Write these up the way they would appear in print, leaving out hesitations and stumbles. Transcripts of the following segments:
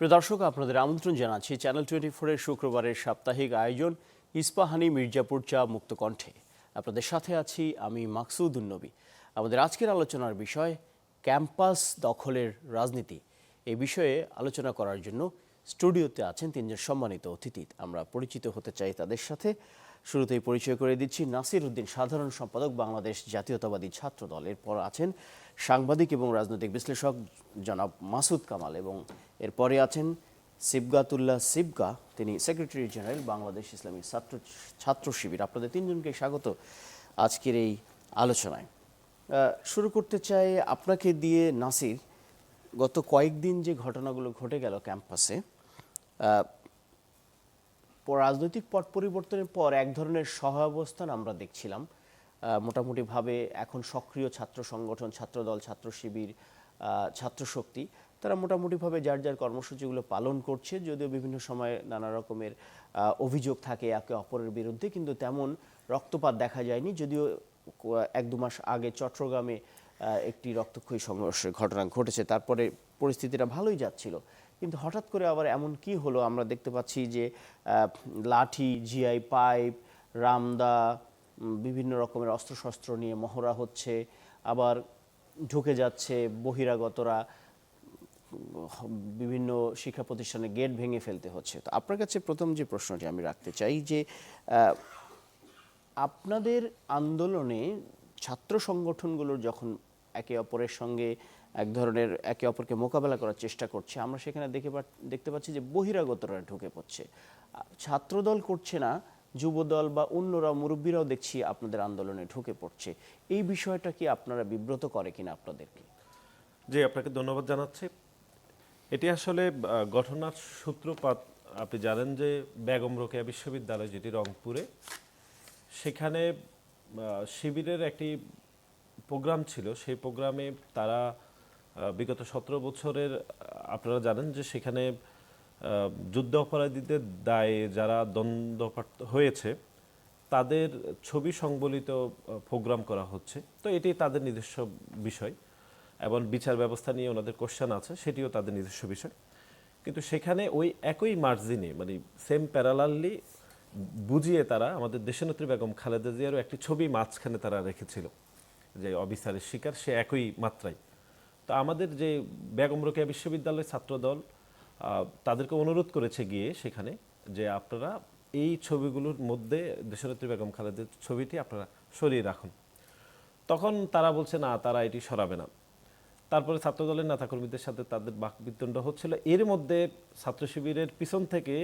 প্রিয় দর্শক, আপনাদের আমন্ত্রণ জানাচ্ছি চ্যানেল 24-এর শুক্রবারের সাপ্তাহিক আয়োজন ইস্পাহানি মির্জাপুর চা মুক্ত কণ্ঠে। আপনাদের সাথে আছি আমি মাকসুদ উন-নবী। আমাদের আজকের আলোচনার বিষয় ক্যাম্পাস দখলের রাজনীতি। এই বিষয়ে আলোচনা করার জন্য স্টুডিওতে আছেন তিনজন সম্মানিত অতিথি। আমরা পরিচিত হতে চাই তাদের সাথে। শুরুতেই পরিচয় করে দিচ্ছি নাসির উদ্দিন, সাধারণ সম্পাদক, বাংলাদেশ জাতীয়তাবাদী ছাত্র দল। এরপর আছেন সাংবাদিক এবং রাজনৈতিক বিশ্লেষক জনাব মাসুদ কামাল, এবং এরপরে আছেন সিবগাতুল্লাহ সিবগা, তিনি সেক্রেটারি জেনারেল বাংলাদেশ ইসলামী ছাত্র শিবির। আপনাদের তিনজনকে স্বাগত আজকের এই আলোচনায়। শুরু করতে চাই আপনাকে দিয়ে। নাসির, গত কয়েকদিন যে ঘটনাগুলো ঘটে গেল ক্যাম্পাসে, রাজনৈতিক পট পরিবর্তনের পর এক ধরনের সহাবস্থান আমরা দেখছিলাম। মোটামুটিভাবে এখন সক্রিয় ছাত্র সংগঠন, ছাত্রদল, ছাত্র শিবির, ছাত্র শক্তি, তারা মোটামুটিভাবে যার যার কর্মসূচিগুলো পালন করছে। যদিও বিভিন্ন সময় নানা রকমের অভিযোগ থাকে একে অপরের বিরুদ্ধে, কিন্তু তেমন রক্তপাত দেখা যায়নি। যদিও 1-2 মাস আগে চট্টগ্রামে একটি রক্তক্ষয়ী সংঘর্ষের ঘটনা ঘটেছে, তারপরে পরিস্থিতিটা ভালোই যাচ্ছিল। কিন্তু হঠাৎ করে আবার এমন কি হলো, আমরা দেখতে পাচ্ছি যে লাঠি, জিআই পাইপ, রামদা, বিভিন্ন রকমের অস্ত্রশস্ত্র নিয়ে মহড়া হচ্ছে, আবার ঢুকে যাচ্ছে বহিরাগতরা, বিভিন্ন শিক্ষা প্রতিষ্ঠানে গেট ভেঙে ফেলতে হচ্ছে। তো আপনার কাছে প্রথম যে প্রশ্নটি আমি রাখতে চাই যে আপনাদের আন্দোলনে ছাত্র সংগঠনগুলোর যখন একে অপরের সঙ্গে এক ধরনের একে অপরকে মোকাবেলা করার চেষ্টা করছে, আমরা সেখানে দেখতে পাচ্ছি যে বহিরাগতরা ঢুকে পড়ছে। ছাত্রদল করছে না, যুবদল বা অন্যরা, মুরব্বীরাও দেখছি আপনাদের আন্দোলনে ঢুকে পড়ছে। এই বিষয়টা কি আপনারা বিব্রত করে কিনা আপনাদেরকে? জি, আপনাকে ধন্যবাদ জানাচ্ছি। এটি আসলে ঘটনার সূত্রপাত, আপনি জানেন যে বেগম রোকেয়া বিশ্ববিদ্যালয় যেটি রংপুরে, সেখানে শিবিরের একটি প্রোগ্রাম ছিল। সেই প্রোগ্রামে তারা বিগত 17 বছরের, আপনারা জানেন যে সেখানে যুদ্ধ অপরাধীদের দায়ে যারা দণ্ডপ্রাপ্ত হয়েছে তাদের ছবি সংবলিত প্রোগ্রাম করা হচ্ছে। তো এটি তাদের নিজস্ব বিষয় এবং বিচার ব্যবস্থা নিয়ে ওনাদের কোশ্চেন আছে, সেটিও তাদের নিজস্ব বিষয়। কিন্তু সেখানে ওই একই মার্জিনে, মানে সেম প্যারালালি বুঝিয়ে তারা আমাদের দেশনেত্রী বেগম খালেদা জিয়ারও একটি ছবি মাঝখানে তারা রেখেছিল, যে অবিচারের শিকার সে একই মাত্রায়। তো আমাদের যে বেগম রোকেয়া বিশ্ববিদ্যালয়ের ছাত্রদল তাদেরকে অনুরোধ করেছে গিয়ে সেখানে, যে আপনারা এই ছবিগুলোর মধ্যে দেশনেত্রী বেগম খালেদার ছবিটি আপনারা সরিয়ে রাখুন। তখন তারা বলছে না, তারা এটি সরাবে না। তারপরে ছাত্রদলের নেতাকর্মীদের সাথে তাদের বাকবিতণ্ডা হচ্ছিল। এর মধ্যে ছাত্র শিবিরের পিছন থেকে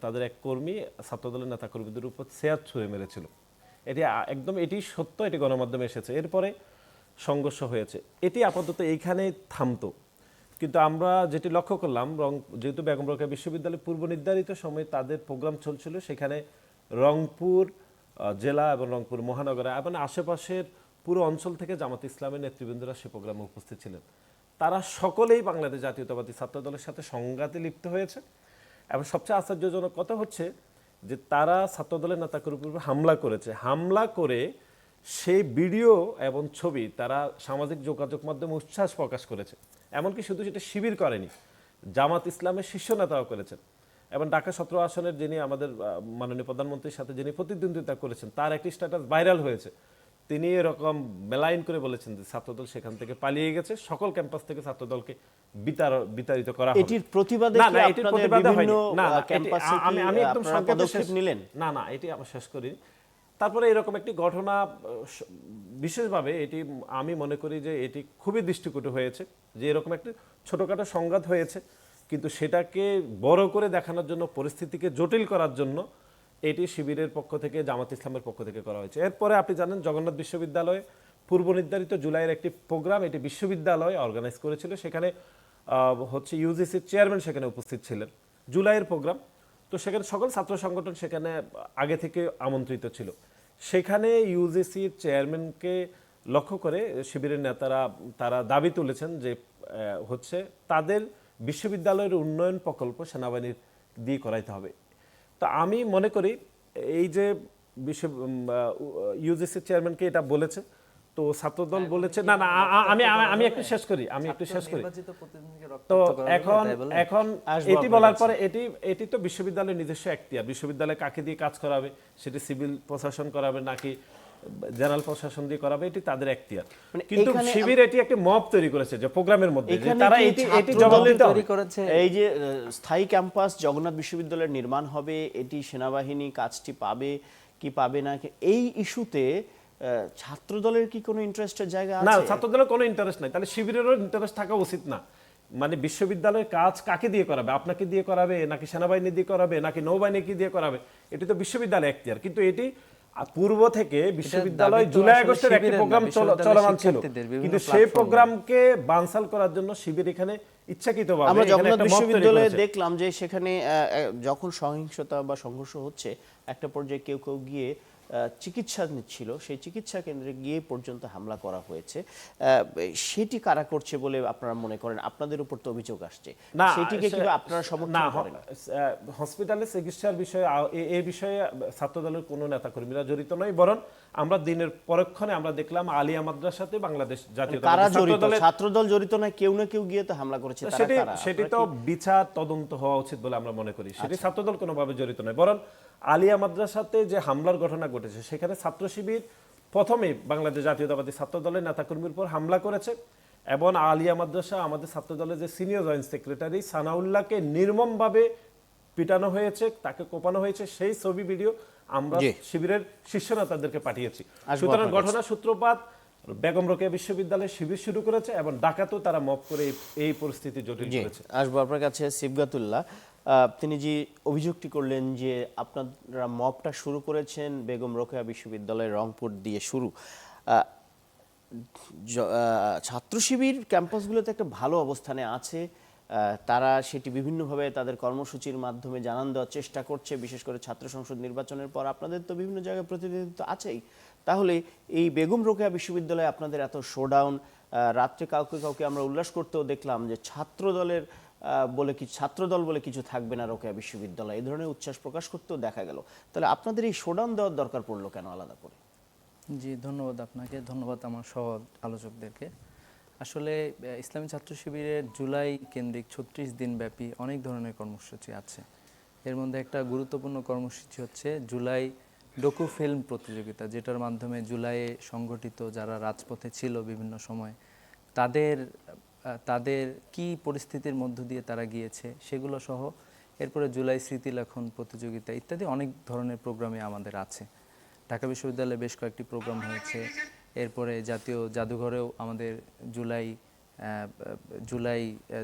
তাদের এক কর্মী ছাত্রদলের নেতাকর্মীদের উপর চেয়ার ছুঁড়ে মেরেছিল। এটি সত্য, এটি গণমাধ্যমে এসেছে। এরপরে সংঘর্ষ হয়েছে। এটি আপাতত এইখানে থামতো। কিন্তু আমরা যেটি লক্ষ্য করলাম, যেহেতু বেগম রোকেয়া বিশ্ববিদ্যালয় পূর্ব নির্ধারিত সময়ে তাদের প্রোগ্রাম চলছিল, সেখানে রংপুর জেলা এবং রংপুর মহানগর এবং আশেপাশের পুরো অঞ্চল থেকে জামাত ইসলামের নেতৃবৃন্দরা সে প্রোগ্রামে উপস্থিত ছিলেন। তারা সকলেই বাংলাদেশ জাতীয়তাবাদী ছাত্র দলের সাথে সংঘাতে লিপ্ত হয়েছে। এবং সবচেয়ে আশ্চর্যজনক কথা হচ্ছে যে তারা ছাত্রদলের নেতাকর্মীর উপর হামলা করেছে। হামলা করে সেই ভিডিও এবং ছবি তারা সামাজিক যোগাযোগ মাধ্যমে উচ্ছ্বাস প্রকাশ করেছে। এমনকি শুধু সেটা শিবির করেনি, জামাত ইসলামের শীর্ষ নেতাও করেছেন। এবং ঢাকা 17 আসনের যিনি আমাদের মাননীয় প্রধানমন্ত্রীর সাথে যিনি প্রতিদ্বন্দ্বিতা করেছেন, তার একটি স্ট্যাটাস ভাইরাল হয়েছে। তিনি এরকম বেলাইন করে বলেছেন যে ছাত্রদল সেখান থেকে পালিয়ে গেছে, সকল ক্যাম্পাস থেকে ছাত্রদলকে বিতাড়িত করা হবে। এটির প্রতিবাদে কি আপনাদের বিভিন্ন ক্যাম্পাসে কি আপনারা পদক্ষেপ নিলেন? না, এটি আমরা শেষ করি। তারপরে এরকম একটি ঘটনা, বিশেষভাবে এটি আমি মনে করি যে এটি খুবই দৃষ্টিকটু হয়েছে, যে এরকম একটি ছোটোখাটো সংঘাত হয়েছে, কিন্তু সেটাকে বড় করে দেখানোর জন্য, পরিস্থিতিকে জটিল করার জন্য এটি শিবিরের পক্ষ থেকে, জামাত ইসলামের পক্ষ থেকে করা হয়েছে। এরপরে আপনি জানেন জগন্নাথ বিশ্ববিদ্যালয়ে পূর্ব নির্ধারিত জুলাইয়ের একটি প্রোগ্রাম এটি বিশ্ববিদ্যালয় অর্গানাইজ করেছিল। সেখানে ইউজিসির চেয়ারম্যান সেখানে উপস্থিত ছিলেন, জুলাইয়ের প্রোগ্রাম। তো সেখানে সকল ছাত্র সংগঠন সেখানে আগে থেকে আমন্ত্রিত ছিল। সেখানে ইউজিসির চেয়ারম্যানকে লক্ষ্য করে শিবিরের নেতারা তারা দাবি তুলেছেন যে তাদের বিশ্ববিদ্যালয়ের উন্নয়ন প্রকল্প সেনাবাহিনীর দিয়ে করাইতে হবে। তো আমি মনে করি এই যে ইউজিসির চেয়ারম্যানকে এটা বলেছে, তো ছাত্রদল বলেছে না না আমি একটু শেষ করি নির্বাচিত প্রতিনিধিকে তো রক্তাক্ত করা যাবে, এখন তাই বলে? এখন আসবো এটি আপনার বলার কাছে। পরে এটি তো বিশ্ববিদ্যালয়ের নিজস্ব এখতিয়ার, বিশ্ববিদ্যালয় কাকে দিয়ে কাজ করাবে, সেটি সিভিল প্রশাসন করাবে নাকি জেনারেল প্রশাসন দিয়ে করাবে, এটি তাদের এখতিয়ার। মানে কিন্তু এখানে শিবির এটি একটি মব তৈরি করেছে যে প্রোগ্রামের মধ্যে যে এখানে তারা কি এটি ছাত্র জবাব দলের দিতে হবে। তৈরি করেছে। এই যে স্থায়ী ক্যাম্পাস জগন্নাথ বিশ্ববিদ্যালয়ের নির্মাণ হবে, এটি সেনাবাহিনী কাজটি পাবে কি পাবে না, এই ইস্যুতে ছাত্র দলের কি কোনো ইন্টারেস্টের জায়গা না, আছে? ছাত্রদলের কোনো ইন্টারেস্ট নাই, তাহলে শিবিরেরও ইন্টারেস্ট থাকা উচিত না। মানে বিশ্ববিদ্যালয়ের কাজ কাকে দিয়ে করাবে, আপনাকে দিয়ে করাবে নাকি সেনাবাহিনী দিয়ে করাবে নাকি নৌবাহিনীকে দিয়ে করাবে, এটি তো বিশ্ববিদ্যালয় এখতিয়ার। কিন্তু এটি পূর্ব থেকে বিশ্ববিদ্যালয় দাবি তো জুলাই আসলে আগস্টের একটি শিবিরের না, প্রোগ্রাম বিশ্ববিদ্যালয়ের চলমান ছিল, শিক্ষার্থীদের বিভিন্ন কিন্তু সেই প্ল্যাটফর্মে। প্রোগ্রামকে বানসাল করার জন্য শিবির এখানে ইচ্ছাকৃতভাবে আমরা এখানে জগন্নাথ একটা মব তৈরি বিশ্ববিদ্যালয়ে করেছে। দেখলাম যে সেখানে যখন সহিংসতা বা সংঘর্ষ হচ্ছে, একটা পর্যায়ে কেউ কেউ গিয়ে চিকিৎসা নিচ্ছিল, সেই চিকিৎসা কেন্দ্রে গিয়ে পর্যন্ত হামলা করা হয়েছে। সেটি কারা করছে বলে আপনারা মনে করেন? আপনাদের উপর তো অভিযোগ আসছে, না, সেটিকে কিভাবে আপনারা সমর্থন করেন? হসপিটালে চিকিৎসার বিষয়ে এই বিষয়ে ছাত্রদলের কোনো নেতাকর্মীরা জড়িত নয়, বরং আমরা দিনের পরক্ষণে আমরা দেখলাম আলিয়া মাদ্রাসাতে বাংলাদেশ জাতীয়তাবাদী কারা জড়িত? ছাত্রদলের ছাত্রদল জড়িত নয়, কেউ না কেউ গিয়ে তো হামলা করেছে, তারা কারা? সেটি আপনারা তো কি- বিচার তদন্ত হওয়া উচিত বলে আমরা মনে করি। সেটি ছাত্রদল কোনোভাবে জড়িত নয়, বরং আলিয়া মাদ্রাসাতে যে হামলার ঘটনা ঘটেছে সেখানে ছাত্র শিবির প্রথমে বাংলাদেশ জাতীয়তাবাদী ছাত্রদলের নেতাকর্মীর উপর হামলা করেছে এবং আলিয়া মাদ্রাসা আমাদের ছাত্রদলের যে সিনিয়র জয়েন্ট সেক্রেটারি সানাউল্লাহকে নির্মমভাবে পিটানো হয়েছে, তাকে কোপানো হয়েছে, সেই ছবি ভিডিও আমরা জি। শিবিরের শীর্ষ নেতাদেরকে পাঠিয়েছি। আসবো সুতরাং আপনার কাছে। ঘটনা সূত্রপাত বেগম রোকেয়া বিশ্ববিদ্যালয়ে শিবির শুরু করেছে এবং ঢাকাতেও তারা মব করে এই পরিস্থিতি জটিল জি, করেছে। আসবো আপনার কাছে। সিবগাতুল্লাহ, তিনি যে অভিযোগটি করলেন যে আপনারা মবটা শুরু করেছেন বেগম রোকেয়া বিশ্ববিদ্যালয়ের রংপুর দিয়ে শুরু, ছাত্র শিবির ক্যাম্পাসগুলোতে একটা ভালো অবস্থানে আছে, তারা সেটি বিভিন্নভাবে তাদের কর্মসূচির মাধ্যমে জানান দেওয়ার চেষ্টা করছে, বিশেষ করে ছাত্র সংসদ নির্বাচনের পর আপনাদের তো বিভিন্ন জায়গায় প্রতিনিধিত্ব আছেই। তাহলে এই বেগম রোকেয়া বিশ্ববিদ্যালয়ে আপনাদের এত শোডাউন, রাত্রে কাউকে কাউকে আমরা উল্লাস করতেও দেখলাম যে ছাত্রদল বলে কিছু থাকবে না রোকেয়া বিশ্ববিদ্যালয়, এই ধরনের উচ্ছ্বাস প্রকাশ করতেও দেখা গেল। তাহলে আপনাদের এই শোডাউন দেওয়ার দরকার পড়লো কেন আলাদা করে? জি, ধন্যবাদ আপনাকে, ধন্যবাদ আমার সহ আলোচকদেরকে। আসলে ইসলামী ছাত্র শিবিরের জুলাই কেন্দ্রিক 36 দিন ব্যাপী অনেক ধরনের কর্মসূচি আছে। এর মধ্যে একটা গুরুত্বপূর্ণ কর্মসূচি হচ্ছে জুলাই ডকু ফিল্ম প্রতিযোগিতা, যেটার মাধ্যমে জুলাইয়ে সংগঠিত যারা রাজপথে ছিল বিভিন্ন সময় তাদের কি পরিস্থিতির মধ্য দিয়ে তারা গিয়েছে সেগুলো সহ, এরপরে জুলাই স্মৃতিলেখন প্রতিযোগিতা ইত্যাদি অনেক ধরনের প্রোগ্রামে আমাদের আছে। ঢাকা বিশ্ববিদ্যালয়ে বেশ কয়েকটি প্রোগ্রাম হয়েছে। এরপরে জাতীয় জাদুঘরেও আমাদের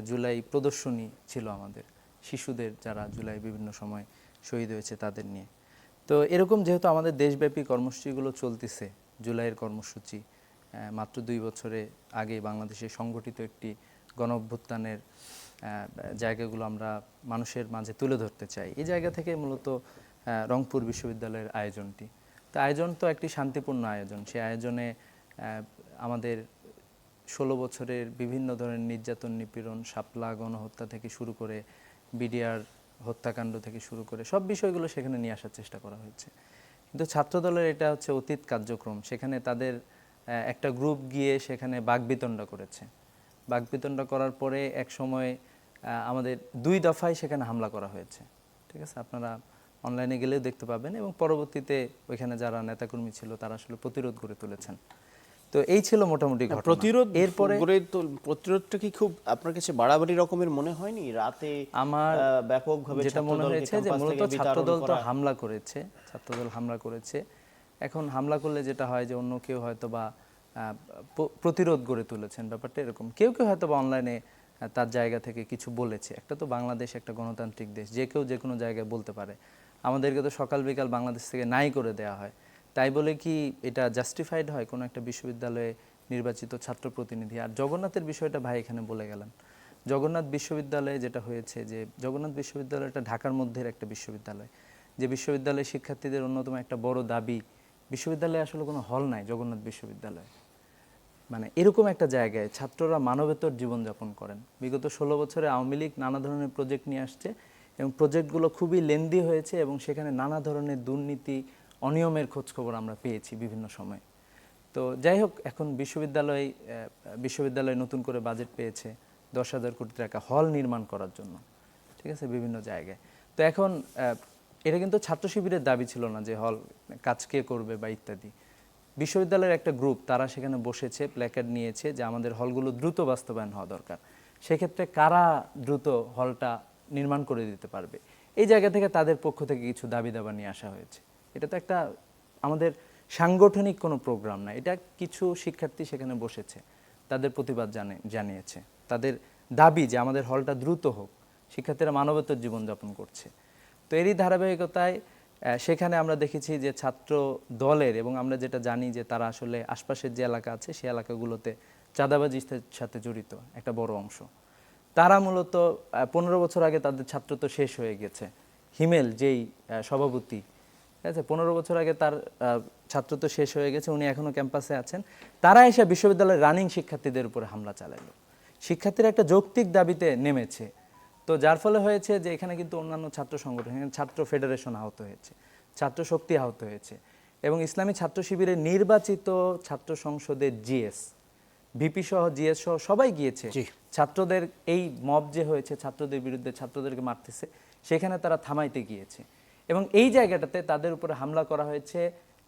জুলাই প্রদর্শনী ছিল আমাদের, শিশুদের যারা জুলাই বিভিন্ন সময় শহীদ হয়েছে তাদের নিয়ে। তো এরকম যেহেতু আমাদের দেশব্যাপী কর্মসূচিগুলো চলতেছে, জুলাইয়ের কর্মসূচি মাত্র 2 বছরে আগে বাংলাদেশে সংগঠিত একটি গণ অভ্যুত্থানের জায়গাগুলো আমরা মানুষের মাঝে তুলে ধরতে চাই। এই জায়গা থেকে মূলত রংপুর বিশ্ববিদ্যালয়ের আয়োজনটি। তো আয়োজন তো একটি শান্তিপূর্ণ আয়োজন। সেই আয়োজনে আমাদের 16 বছরের বিভিন্ন ধরনের নির্যাতন, নিপীড়ন, শাপলা গণহত্যা থেকে শুরু করে বিডিআর হত্যাকাণ্ড থেকে শুরু করে সব বিষয়গুলো সেখানে নিয়ে আসার চেষ্টা করা হয়েছে। কিন্তু ছাত্রদলের এটা হচ্ছে অতীত কার্যক্রম। সেখানে তাদের একটা গ্রুপ গিয়ে সেখানে বাকবিতণ্ডা করেছে। বাকবিতণ্ডা করার পরে এক সময় আমাদের 2 দফায় সেখানে হামলা করা হয়েছে। ঠিক আছে, আপনারা অনলাইনে গেলেও দেখতে পাবেন, এবং পরবর্তীতে ওইখানে যারা নেতাকর্মী ছিল তারা আসলে প্রতিরোধ গড়ে তুলেছেন। তো এই ছিল মোটামুটি ঘটনা। প্রতিরোধটা কি খুব আপনার কাছে বাড়াবাড়ি রকমের মনে হয়নি? রাতে আমার ব্যাপকভাবে যেটা মনে হয়েছে যে মূলত ছাত্রদল তো হামলা করেছে, ছাত্রদল হামলা করেছে। এখন হামলা করলে যেটা হয় যে অন্য কেউ হয়তো বা প্রতিরোধ গড়ে তুলেছেন, ব্যাপারটা এরকম। কেউ কেউ হয়তো বা অনলাইনে তার জায়গা থেকে কিছু বলেছে। একটা তো বাংলাদেশ একটা গণতান্ত্রিক দেশ, যে কেউ যে কোনো জায়গায় বলতে পারে। আমাদেরকে তো সকাল বিকাল বাংলাদেশ থেকে নাই করে দেওয়া হয়, তাই বলে কি এটা জাস্টিফাইড হয় কোনো একটা বিশ্ববিদ্যালয়ে নির্বাচিত ছাত্র প্রতিনিধি? আর জগন্নাথের বিষয়টা ভাই এখানে বলে গেলেন। জগন্নাথ বিশ্ববিদ্যালয়ে যেটা হয়েছে যে জগন্নাথ বিশ্ববিদ্যালয়টা ঢাকার মধ্যে একটা বিশ্ববিদ্যালয়, যে বিশ্ববিদ্যালয়ের শিক্ষার্থীদের অন্যতম একটা বড় দাবি, বিশ্ববিদ্যালয়ে আসলে কোনো হল নাই জগন্নাথ বিশ্ববিদ্যালয়ে। মানে এরকম একটা জায়গায় ছাত্ররা মানবেতর জীবনযাপন করেন। বিগত 16 বছরে আওয়ামী লীগ নানা ধরনের প্রজেক্ট নিয়ে আসছে, এবং প্রজেক্টগুলো খুবই লেন্দি হয়েছে, এবং সেখানে নানা ধরনের দুর্নীতি, অনিয়মের খোঁজখবর আমরা পেয়েছি বিভিন্ন সময়। তো তো যাই হোক, এখন বিশ্ববিদ্যালয় নতুন করে বাজেট পেয়েছে 10,000 কোটি টাকা হল নির্মাণ করার জন্য, ঠিক আছে, বিভিন্ন জায়গায়। তো এখন এটা কিন্তু ছাত্র শিবিরের দাবি ছিল না যে হল কাজ কে করবে বা ইত্যাদি। বিশ্ববিদ্যালয়ের একটা গ্রুপ তারা সেখানে বসেছে, প্ল্যাকার্ড নিয়েছে যে আমাদের হলগুলো দ্রুত বাস্তবায়ন হওয়া দরকার। সেক্ষেত্রে কারা দ্রুত হলটা নির্মাণ করে দিতে পারবে, এই জায়গা থেকে তাদের পক্ষ থেকে কিছু দাবি দাবা নিয়ে আসা হয়েছে। এটা তো একটা আমাদের সাংগঠনিক কোনো প্রোগ্রাম না, এটা কিছু শিক্ষার্থী সেখানে বসেছে, তাদের প্রতিবাদ জানিয়েছে, তাদের দাবি যে আমাদের হলটা দ্রুত হোক। শিক্ষার্থীরা মানবতার জীবনযাপন করছে। তো এরই ধারাবাহিকতায় সেখানে আমরা দেখেছি যে ছাত্র দলের, এবং আমরা যেটা জানি যে তারা আসলে আশপাশের যে এলাকা আছে সেই এলাকাগুলোতে চাঁদাবাজির সাথে জড়িত একটা বড় অংশ। তারা মূলত 15 বছর আগে তাদের ছাত্রত্ব শেষ হয়ে গেছে। হিমেল যেই সভাপতি, ঠিক আছে, 15 বছর আগে তার ছাত্রত্ব শেষ হয়ে গেছে, উনি এখনো ক্যাম্পাসে আছেন। তারা এসে বিশ্ববিদ্যালয়ের রানিং শিক্ষার্থীদের উপরে হামলা চালালো। শিক্ষার্থীরা একটা যৌক্তিক দাবিতে নেমেছে। তো যার ফলে হয়েছে যে এখানে কিন্তু অন্যান্য ছাত্র সংগঠন, ছাত্র ফেডারেশন আহত হয়েছে, ছাত্র শক্তি আহত হয়েছে, এবং ইসলামী ছাত্র শিবিরের নির্বাচিত ছাত্র সংসদের জিএস, ভিপি সহ জিএস সহ সবাই গিয়েছে। ছাত্রদের এই মব যে হয়েছে, ছাত্রদের বিরুদ্ধে ছাত্রদেরকে মারতেছে, সেখানে তারা থামাইতে গিয়েছে। এবং এই জায়গাটাতে তাদের উপরে হামলা করা হয়েছে,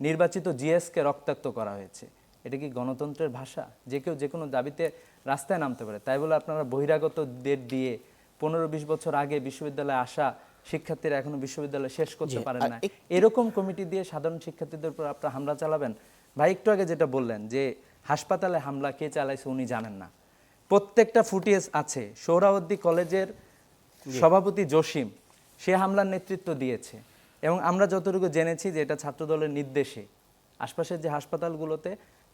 নির্বাচিত জিএসকে রক্তাক্ত করা হয়েছে। এটা কি গণতন্ত্রের ভাষা? যে কেউ যে কোনো দাবিতে রাস্তায় নামতে পারে, তাই বলে আপনারা বহিরাগতদের দিয়ে 15-20 বছর আগে বিশ্ববিদ্যালয়ে আসা শিক্ষার্থীরা এখনো বিশ্ববিদ্যালয় শেষ করতে পারেন না, এরকম কমিটি দিয়ে সাধারণ শিক্ষার্থীদের উপর আপনারা হামলা চালাবেন? ভাই একটু আগে যেটা বললেন যে হাসপাতালে হামলা কে চালাইছে উনি জানেন না, প্রত্যেকটা ফুটেজ আছে। সোহরাওয়ার্দী কলেজের সভাপতি জসিম সে হামলার নেতৃত্ব দিয়েছে, এবং আমরা যতটুকু জেনেছি যে এটা ছাত্রদলের নির্দেশে আশপাশের যে হাসপাতালগুলোতে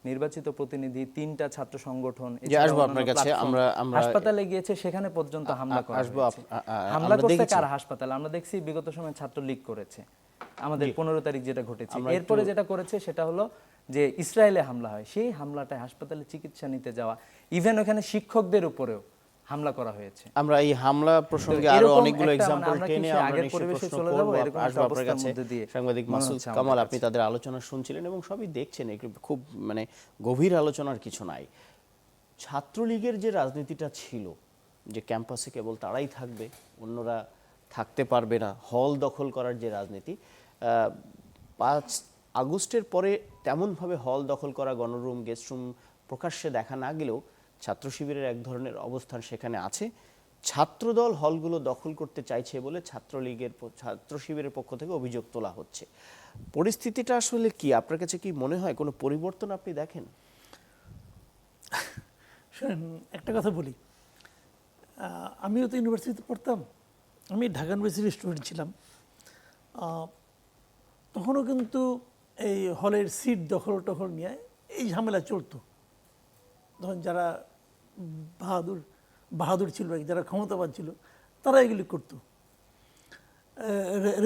নির্বাচিত প্রতিনিধি, 3টা ছাত্র সংগঠন হাসপাতালে গিয়েছে, সেখানে পর্যন্ত হামলা করা হয়েছে। হামলা করতে কারা? হাসপাতাল। আমরা দেখছি বিগত সময় ছাত্র লীগ করেছে, আমাদের 15 তারিখ যেটা ঘটেছে। এরপরে যেটা করেছে সেটা হলো যে ইসরায়েলে হামলা হয়, সেই হামলাটায় হাসপাতালে চিকিৎসা নিতে যাওয়া, ইভেন ওখানে শিক্ষকদের উপরেও হামলা করা হয়েছে। আমরা এই হামলা প্রসঙ্গে আরো অনেকগুলো এক্সাম্পল টেনে আমরা পরিবেশে চলে যাব। আসবো আপনার কাছে সাংবাদিক মাসুদ কামাল, আপনি তাদের আলোচনা শুনছিলেন এবং সবই দেখছেন, খুব মানে গভীর আলোচনার কিছু নাই। ছাত্রলীগের যে রাজনীতিটা ছিল যে ক্যাম্পাসে কেবল তারাই থাকবে, অন্যরা থাকতে পারবে না, হল দখল করার যে রাজনীতি, 5 আগস্টের পরে তেমনভাবে হল দখল করা, গণরুম, গেস্টরুম প্রকাশ্যে দেখা না গেলেও ছাত্র শিবিরের এক ধরনের অবস্থান সেখানে আছে। ছাত্রদল হলগুলো দখল করতে চাইছে বলে ছাত্র শিবিরের পক্ষ থেকে অভিযোগ তোলা হচ্ছে। পরিস্থিতিটা আসলে কি, আপনার কাছে কি মনে হয় কোনো পরিবর্তন আপনি দেখেন? শোনেন, একটা কথা বলি, আমিও তো ইউনিভার্সিটিতে পড়তাম, আমি ঢাকা ইউনিভার্সিটির স্টুডেন্ট ছিলাম। তখনও কিন্তু এই হলের সিট দখল টখল নিয়ে এই ঝামেলা চলতো। তখন যারা বাহাদুর ছিল, যারা ক্ষমতাবান ছিল, তারা এগুলি করতো।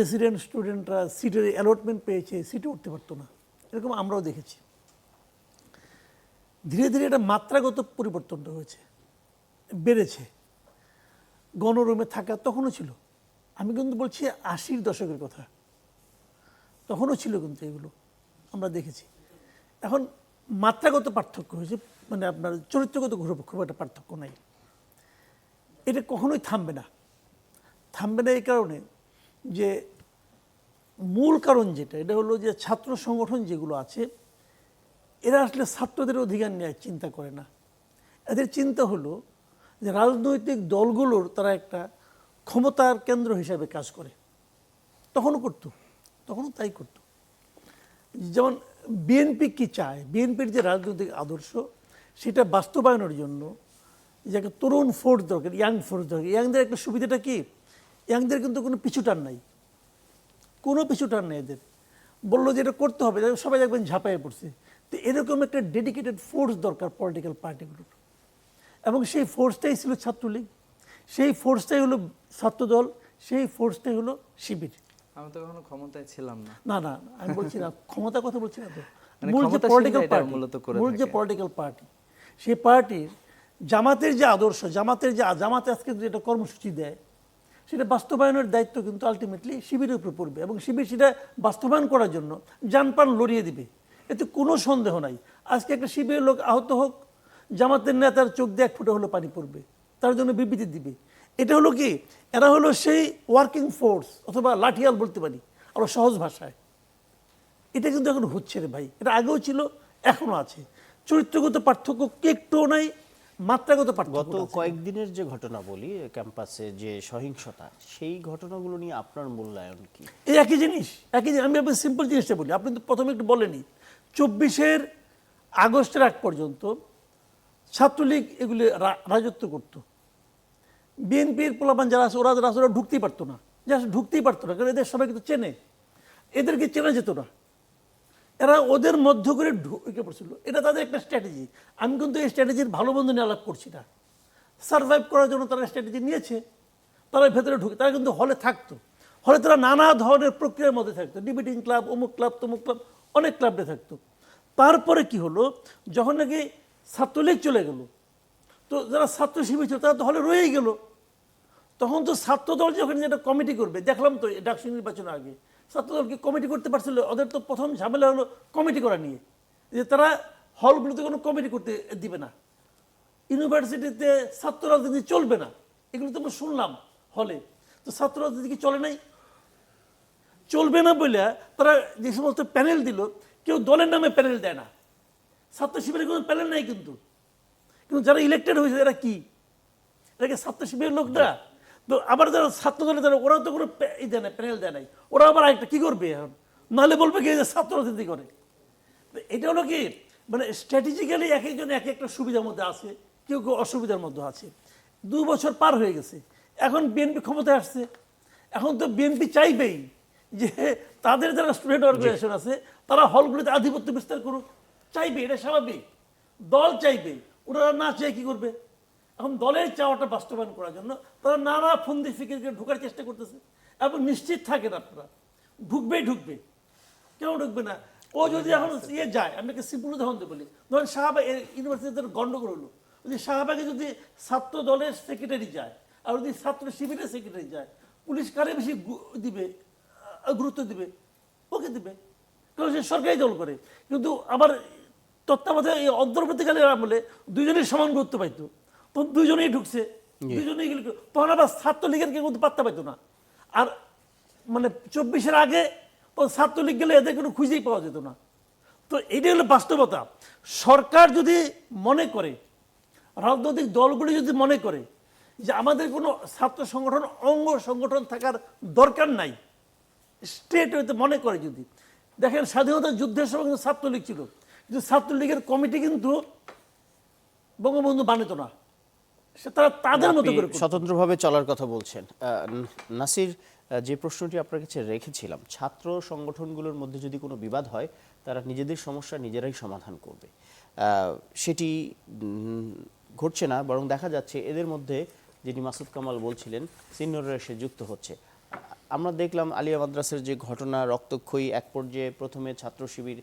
রেসিডেন্ট স্টুডেন্টরা সিটের অ্যালটমেন্ট পেয়েছে, সিটে উঠতে পারতো না, এরকম আমরাও দেখেছি। ধীরে ধীরে এটা মাত্রাগত পরিবর্তনটা হয়েছে, বেড়েছে। গণরুমে থাকা তখনও ছিল, আমি কিন্তু বলছি 80-র দশকের কথা, তখনও ছিল কিন্তু এগুলো আমরা দেখেছি। এখন মাত্রাগত পার্থক্য হয়েছে, মানে আপনার চরিত্রগত খুব একটা পার্থক্য নাই। এটা কখনোই থামবে না, থামবে না এই কারণে যে মূল কারণ যেটা, এটা হলো যে ছাত্র সংগঠন যেগুলো আছে এরা আসলে ছাত্রদের অধিকার নিয়ে চিন্তা করে না। এদের চিন্তা হলো যে রাজনৈতিক দলগুলোর তারা একটা ক্ষমতার কেন্দ্র হিসাবে কাজ করে। তখনও করতো, তখনও তাই করতো। যেমন বিএনপি কি চায়, বিএনপির যে রাজনৈতিক আদর্শ সেটা বাস্তবায়নের জন্য যে একটা তরুণ ফোর্স দরকার, ইয়াং ফোর্স দরকার। ইয়াংদের একটা সুবিধাটা কি, ইয়াংদের কিন্তু কোনো পিছুটান নাই, কোনো পিছুটান নেই এদের। বললো যে এটা করতে হবে, সবাই দেখবেন ঝাঁপাইয়ে পড়ছে। তো এরকম একটা ডেডিকেটেড ফোর্স দরকার পলিটিক্যাল পার্টিগুলোর, এবং সেই ফোর্সটাই ছিল ছাত্রলীগ, সেই ফোর্সটাই হলো ছাত্রদল, সেই ফোর্সটাই হলো শিবির। আমি তো কখনো ক্ষমতায় ছিলাম না। না না, আমি বলছি না ক্ষমতার কথা বলছি না তো, মূল যে পলিটিক্যাল পার্টি, মূল যে পলিটিক্যাল পার্টি, সেই পার্টির জামাতের যে আদর্শ, জামাতে আজকে যেটা কর্মসূচি দেয় সেটা বাস্তবায়নের দায়িত্ব কিন্তু আলটিমেটলি শিবিরের উপর পড়বে, এবং শিবির সেটা বাস্তবায়ন করার জন্য জানপ্রাণ লড়িয়ে দিবে। এতে কোনো সন্দেহ নাই। আজকে একটা শিবিরের লোক আহত হোক, জামাতের নেতার চোখ দিয়ে এক ফোঁটা হলো পানি পড়বে, তার জন্য বিবৃতি দিবে। এটা হলো কি, এরা হলো সেই ওয়ার্কিং ফোর্স অথবা লাঠিয়াল বলতে পারি আরো সহজ ভাষায়। এটা কিন্তু এখন হচ্ছে রে ভাই, এটা আগেও ছিল, এখনো আছে। চরিত্রগত পার্থক্য একটুও নাই, মাত্রাগত গত পার্থক্য আছে। কয়েকদিনের যে ঘটনা বলি, ক্যাম্পাসে যে সহিংসতা, সেই ঘটনাগুলো নিয়ে আপনার মূল্যায়ন কি? এই একই জিনিস, একই জিনিস। আমি আপনাকে সিম্পল জিনিসটা বলি, আপনি তো প্রথমে একটু বলেনি। 24 আগস্টের আগ পর্যন্ত ছাত্রলীগ এগুলি রাজত্ব করত। বিএনপির পোলাপান যারা আছে ওরা ঢুকতেই পারতো না, জাস্ট ঢুকতেই পারতো না, কারণ এদের সবাই কিন্তু চেনে, এদেরকে চেনা যেত না। এরা ওদের মধ্য করে ঢুকে পড়ছিল, এটা তাদের একটা স্ট্র্যাটেজি। আমি কিন্তু এই স্ট্র্যাটেজির ভালো মন্দ নিয়ে আলাপ করছি না। সার্ভাইভ করার জন্য তারা স্ট্র্যাটেজি নিয়েছে, তারা ভেতরে ঢুকে, তারা কিন্তু হলে থাকতো, হলে তারা নানা ধরনের প্রক্রিয়ার মধ্যে থাকতো, ডিবেটিং ক্লাব, অমুক ক্লাব, তমুক ক্লাব, অনেক ক্লাবে থাকতো। তারপরে কি হলো, যখন নাকি ছাত্রলীগ চলে গেল, তো যারা ছাত্র শিবির ছিল তারা তো হলে রয়েই গেল। তখন তো ছাত্রদল যখন যেটা কমিটি করবে, দেখলাম তো ডাকসু নির্বাচনের আগে ছাত্রদলকে কমিটি করতে পারছিল। ওদের তো প্রথম ঝামেলা হলো কমিটি করা নিয়ে, যে তারা হলগুলোতে কোনো কমিটি করতে দিবে না, ইউনিভার্সিটিতে ছাত্র রাজনীতি চলবে না, এগুলো তো আমরা শুনলাম হলে। তো ছাত্র রাজনীতি কি চলে নাই? চলবে না বলে তারা যে সমস্ত প্যানেল দিল, কেউ দলের নামে প্যানেল দেয় না, ছাত্র শিবিরের কোনো প্যানেল নাই। কিন্তু যারা ইলেক্টেড হয়েছে এরা কি, এটাকে ছাত্র শিবিরের লোক না? তো আবার যারা ছাত্র দলে যারা, ওরা তো কোনো দেয় না, প্যানেল দেয় নাই, ওরা আবার আরেকটা কি করবে এখন, নাহলে বলবে কি যে ছাত্র রাজনীতি করে। এটা হলো কি, মানে স্ট্র্যাটেজিক্যালি এক একজন এক একটা সুবিধার মধ্যে আছে, কেউ কেউ অসুবিধার মধ্যে আছে। 2 বছর পার হয়ে গেছে, এখন বিএনপি ক্ষমতায় আসছে, এখন তো বিএনপি চাইবেই যে তাদের যারা স্টুডেন্ট অর্গানাইজেশন আছে তারা হলগুলিতে আধিপত্য বিস্তার করুক, চাইবে, এটা স্বাভাবিক। দল চাইবে, ওরা না চাই কি করবে? এখন দলের চাওয়াটা বাস্তবায়ন করার জন্য তারা নানা ফন্দি ফিকির ঢোকার চেষ্টা করতেছে, এবং নিশ্চিত থাকেন আপনারা ঢুকবেই ঢুকবে, কেন ঢুকবে না? ও যদি এখন যায়, আমি একটা সিম্পল উদাহরণ দিয়ে বলি, ধরেন শাহবাগ ইউনিভার্সিটিতে গন্ডগোল হলো, যদি শাহবাগে যদি ছাত্র দলের সেক্রেটারি যায় আর যদি ছাত্র শিবিরের সেক্রেটারি যায়, পুলিশ কারে বেশি দিবে, গুরুত্ব দিবে? ওকে দিবে, কারণ সে সরকারি দল করে। কিন্তু আবার তত্ত্বাবধায়ক এই অন্তর্বর্তীকালে আমলে দুইজনের সমান গুরুত্ব পাইতো, তখন দুইজনেই ঢুকছে, দুইজনেই গেল, তখন আবার ছাত্রলীগের কেউ কিন্তু পাত্তা পাইতো না। আর মানে 24-এর আগে ছাত্রলীগ গেলে এদের কোনো খুঁজেই পাওয়া যেত না। তো এইটাই হলো বাস্তবতা। সরকার যদি মনে করে, রাজনৈতিক দলগুলি যদি মনে করে যে আমাদের কোনো ছাত্র সংগঠন অঙ্গ সংগঠন থাকার দরকার নাই, স্টেট হইতে মনে করে, যদি দেখেন স্বাধীনতা যুদ্ধের সময় কিন্তু ছাত্রলীগ ছিল, কিন্তু ছাত্রলীগের কমিটি কিন্তু বঙ্গবন্ধু বানাতো না, তারা তাদের মতো করে করতো। স্বতন্ত্রভাবে চলার কথা বলছেন। নাসির, যে প্রশ্নটি আপনার কাছে রেখেছিলাম, ছাত্র সংগঠনগুলোর মধ্যে যদি কোনো বিবাদ হয় তারা নিজেদের সমস্যা নিজেরাই সমাধান করবে, সেটি ঘটছে না, বরং দেখা যাচ্ছে এদের মধ্যে, যিনি মাসুদ কামাল বলছিলেন, সিনিয়ররা এসে যুক্ত হচ্ছে। আমরা দেখলাম আলিয়া মাদ্রাসার যে ঘটনা, রক্তক্ষয়ী, এক পর্যায়ে প্রথমে ছাত্র শিবির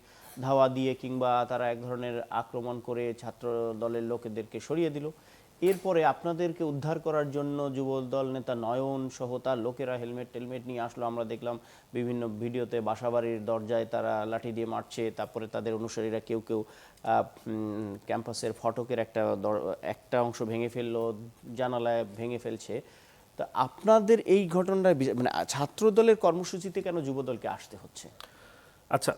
ধাওয়া দিয়ে কিংবা তারা এক ধরনের আক্রমণ করে ছাত্র দলের লোকেদেরকে সরিয়ে দিল। এরপরে আপনাদেরকে উদ্ধার করার জন্য যুব দল নেতা নয়ন সহ তার লোকেরা হেলমেট টেলমেট নিয়ে আসলো। আমরা দেখলাম বিভিন্ন ভিডিওতে বাসাবাড়ির দরজায় তারা লাঠি দিয়ে মারছে, তারপরে তাদের অনুসারীরা কেউ কেউ ক্যাম্পাসের ফটকের একটা অংশ ভেঙে ফেললো, জানালায় ভেঙে ফেলছে। তা আপনাদের এই ঘটনাটা মানে ছাত্র দলের কর্মসূচিতে কেন যুব দলকে আসতে হচ্ছে? আচ্ছা,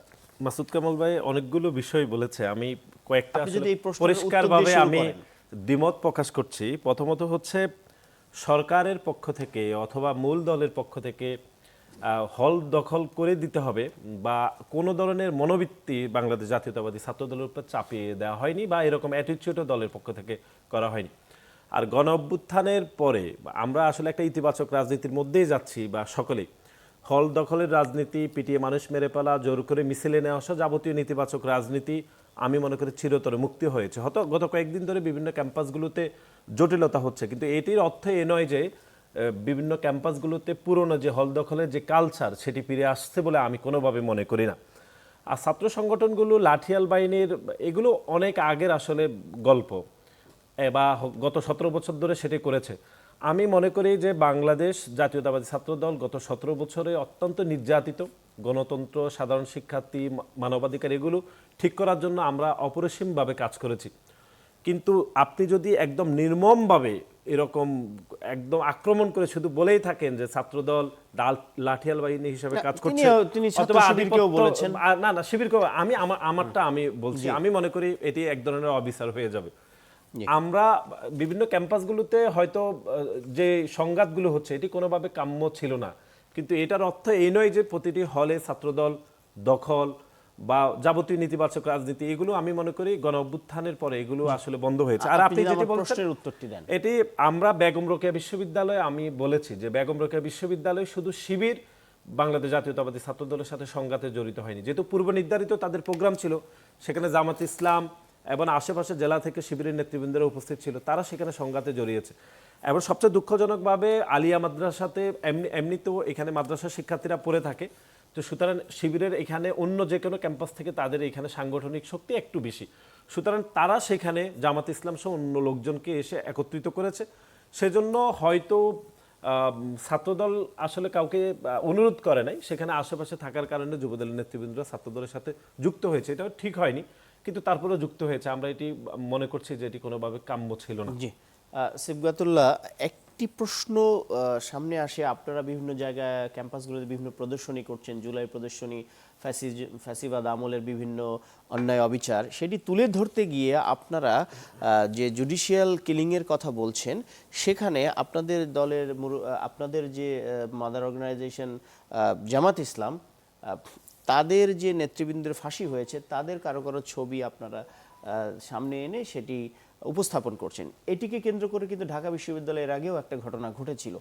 মাসুদ কামাল ভাই অনেকগুলো বিষয় বলেছে, আমি কয়েকটা আপনি যদি এই প্রশ্নের পরিষ্কারভাবে উত্তর দিয়ে শুরু আমি করেন। দ্বিমত প্রকাশ করছি। প্রথমত হচ্ছে, সরকারের পক্ষ থেকে অথবা মূল দলের পক্ষ থেকে হল দখল করে দিতে হবে বা কোনো ধরনের মনোবৃত্তি বাংলাদেশ জাতীয়তাবাদী ছাত্র দলের উপর চাপিয়ে দেওয়া হয়নি, বা এরকম অ্যাটিটিউডও দলের পক্ষ থেকে করা হয়নি। আর গণ অভ্যুত্থানের পরে আমরা আসলে একটা ইতিবাচক রাজনীতির মধ্যেই যাচ্ছি, বা সকলেই হল দখলের রাজনীতি, পিটিয়ে মানুষ মেরে ফেলা, জোর করে মিছিলে নেওয়া সহ যাবতীয় নেতিবাচক রাজনীতি আমি মনে করি চিরতরে মুক্তি হয়েছে। হয়তো গত কয়েকদিন ধরে বিভিন্ন ক্যাম্পাসগুলোতে জটিলতা হচ্ছে, কিন্তু এটির অর্থ এ নয় যে বিভিন্ন ক্যাম্পাসগুলোতে পুরনো যে হল দখলের যে কালচার সেটি ফিরে আসছে বলে আমি কোনোভাবে মনে করি না। আর ছাত্র সংগঠনগুলো, লাঠিয়াল বাহিনীর, এগুলো অনেক আগের আসলে গল্প, বা গত 17 বছর ধরে সেটি করেছে। আমি মনে করি যে বাংলাদেশ জাতীয়তাবাদী ছাত্রদল গত 17 বছরে অত্যন্ত নির্যাতিত। গণতন্ত্র, সাধারণ শিক্ষার্থী, মানবাধিকার এগুলো ঠিক করার জন্য আমরা অপরিসীমভাবে কাজ করেছি। কিন্তু আপনি যদি একদম নির্মমভাবে এরকম একদম আক্রমণ করে শুধু বলেই থাকেন যে ছাত্রদল লাঠিয়াল বাহিনী হিসেবে কাজ করছে, তিনি ছাত্র অথবা শিবিরকেও বলেছেন। না শিবিরকে আমারটা আমি বলছি, আমি মনে করি এটি এক ধরনের অবিচার হয়ে যাবে। আমরা বিভিন্ন ক্যাম্পাসগুলোতে হয়তো যে সংঘাতগুলো হচ্ছে এটি কোনোভাবে কাম্য ছিল না, কিন্তু এটার অর্থ এই নয় যে প্রতিটি হলে ছাত্রদল দখল বা যাবতীয় নেতিবাচক রাজনীতি, এগুলো আমি মনে করি গণ অভ্যুত্থানের পরে এগুলো আসলে বন্ধ হয়েছে। আর আপনি যেটি বলছেন প্রশ্নের উত্তরটি দেন। এটি আমরা বেগম রোকেয়া বিশ্ববিদ্যালয়ে আমি বলেছি যে বেগম রোকেয়া বিশ্ববিদ্যালয় শুধু শিবির বাংলাদেশ জাতীয়তাবাদী ছাত্রদলের সাথে সংঘাতে জড়িত হয়নি, যেহেতু পূর্ব নির্ধারিত তাদের প্রোগ্রাম ছিল, সেখানে জামাত ইসলাম এবং আশেপাশে জেলা থেকে শিবিরের নেতৃবৃন্দরা উপস্থিত ছিল, তারা সেখানে সংঘাতে জড়িয়েছে। এবং সবচেয়ে দুঃখজনকভাবে আলিয়া মাদ্রাসাতে এমনিতেও এখানে মাদ্রাসা শিক্ষার্থীরা পড়ে থাকে, তো সুতরাং শিবিরের এখানে অন্য যে কোনো ক্যাম্পাস থেকে তাদের এখানে সাংগঠনিক শক্তি একটু বেশি, সুতরাং তারা সেখানে জামাত ইসলাম সহ অন্য লোকজনকে এসে একত্রিত করেছে। সেজন্য হয়তো ছাত্রদল আসলে কাউকে অনুরোধ করে নাই, সেখানে আশেপাশে থাকার কারণে যুবদলের নেতৃবৃন্দরা ছাত্রদলের সাথে যুক্ত হয়েছে, এটাও ঠিক হয়নি, কিন্তু তারপরেও যুক্ত হয়েছে। আমরা এটি মনে করছি যে এটি কোনোভাবে কাম্য ছিল না। জি, সিবগাতুল্লাহ, একটি প্রশ্ন সামনে আসে। আপনারা বিভিন্ন জায়গায় ক্যাম্পাসগুলোতে বিভিন্ন প্রদর্শনী করছেন, জুলাই প্রদর্শনী, ফ্যাসিবাদ আমলের বিভিন্ন অন্যায় অবিচার, সেটি তুলে ধরতে গিয়ে আপনারা যে জুডিশিয়াল কিলিংয়ের কথা বলছেন, সেখানে আপনাদের দলের আপনাদের যে মাদার অর্গানাইজেশন জামাত ইসলাম, তাদের যে নেতৃবৃন্দের ফাঁসি হয়েছে তাদের কারো কারো ছবি আপনারা সামনে এনে সেটি উপস্থাপন করছেন। এটিকে কেন্দ্র করে কিন্তু ঢাকা বিশ্ববিদ্যালয়ের আগেও একটা ঘটনা ঘটেছিল।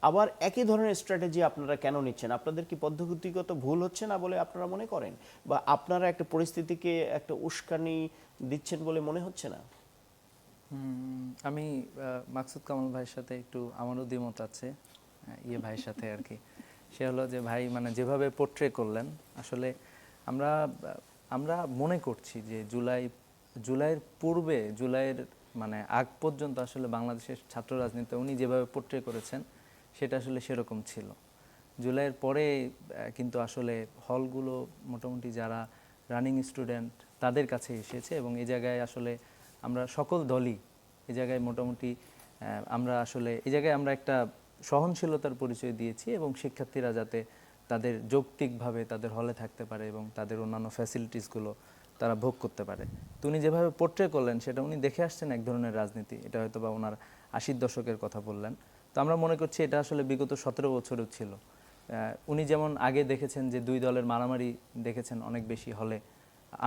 আবার একই ধরনের স্ট্র্যাটেজি আপনারা কেন নিচ্ছেন? আপনাদের কি পদ্ধতিগত ভুল হচ্ছে না বলে আপনারা মনে করেন, বা আপনারা একটা পরিস্থিতিকে একটা উস্কানি দিচ্ছেন বলে মনে হচ্ছে না? আমি মাকসুদ কামাল ভাইয়ের সাথে একটু আমারও দ্বিমত আছে, ভাইয়ের সাথে আর কি। সে হলো যে ভাই মানে যেভাবে পোর্ট্রে করলেন, আসলে আমরা মনে করছি যে জুলাইয়ের পূর্বে, জুলাইয়ের মানে আগ পর্যন্ত আসলে বাংলাদেশের ছাত্র রাজনীতি উনি যেভাবে পোর্ট্রে করেছেন সেটা আসলে সেরকম ছিল। জুলাইয়ের পরে কিন্তু আসলে হলগুলো মোটামুটি যারা রানিং স্টুডেন্ট তাদের কাছে এসেছে, এবং এই জায়গায় আসলে আমরা সকল দলই এই জায়গায় মোটামুটি আমরা আসলে এই জায়গায় আমরা একটা সহনশীলতার পরিচয় দিয়েছি, এবং শিক্ষার্থীরা যাতে তাদের যৌক্তিকভাবে তাদের হলে থাকতে পারে এবং তাদের অন্যান্য ফ্যাসিলিটিসগুলো তারা ভোগ করতে পারে। তো উনি যেভাবে পোর্ট্রে করলেন সেটা উনি দেখে আসছেন এক ধরনের রাজনীতি, এটা হয়তো বা ওনার 80-র দশকের কথা বললেন। তো আমরা মনে করছি এটা আসলে বিগত 17 বছরেও ছিল। উনি যেমন আগে দেখেছেন যে দুই দলের মারামারি দেখেছেন অনেক বেশি হলে,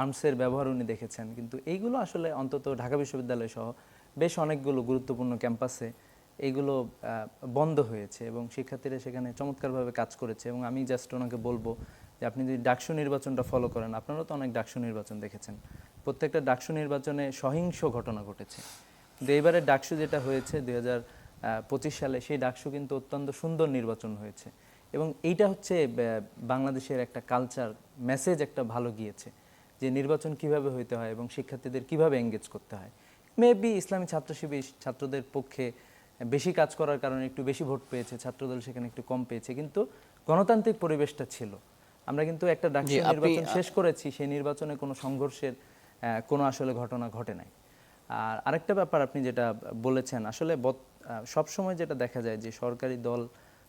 আর্মসের ব্যবহার উনি দেখেছেন, কিন্তু এইগুলো আসলে অন্তত ঢাকা বিশ্ববিদ্যালয় সহ বেশ অনেকগুলো গুরুত্বপূর্ণ ক্যাম্পাসে এইগুলো বন্ধ হয়েছে এবং শিক্ষার্থীরা সেখানে চমৎকারভাবে কাজ করেছে। এবং আমি জাস্ট ওনাকে বলবো যে আপনি যদি ডাকসু নির্বাচনটা ফলো করেন, আপনারা তো অনেক ডাকসু নির্বাচন দেখেছেন, প্রত্যেকটা ডাকসু নির্বাচনে সহিংস ঘটনা ঘটেছে, কিন্তু এইবারে ডাকসু যেটা হয়েছে 2025 সালে, সেই ডাকসু কিন্তু অত্যন্ত সুন্দর নির্বাচন হয়েছে। এবং এইটা হচ্ছে বাংলাদেশের একটা কালচার মেসেজ একটা ভালো গিয়েছে যে নির্বাচন কিভাবে হইতে হয় এবং শিক্ষার্থীদের কিভাবে এঙ্গেজ করতে হয়। মেবি ইসলামী ছাত্র শিবির ছাত্রদের পক্ষে বেশি কাজ করার কারণে একটু বেশি ভোট পেয়েছে, ছাত্রদল সেখানে একটু কম পেয়েছে, কিন্তু গণতান্ত্রিক পরিবেশটা ছিল। আমরা কিন্তু একটা ডাকসু নির্বাচন শেষ করেছি, সেই নির্বাচনে কোনো সংঘর্ষের কোনো আসলে ঘটনা ঘটে নাই। আর আরেকটা ব্যাপার আপনি যেটা বলেছেন, আসলে সবসময় যেটা দেখা যায় যে সরকারি দল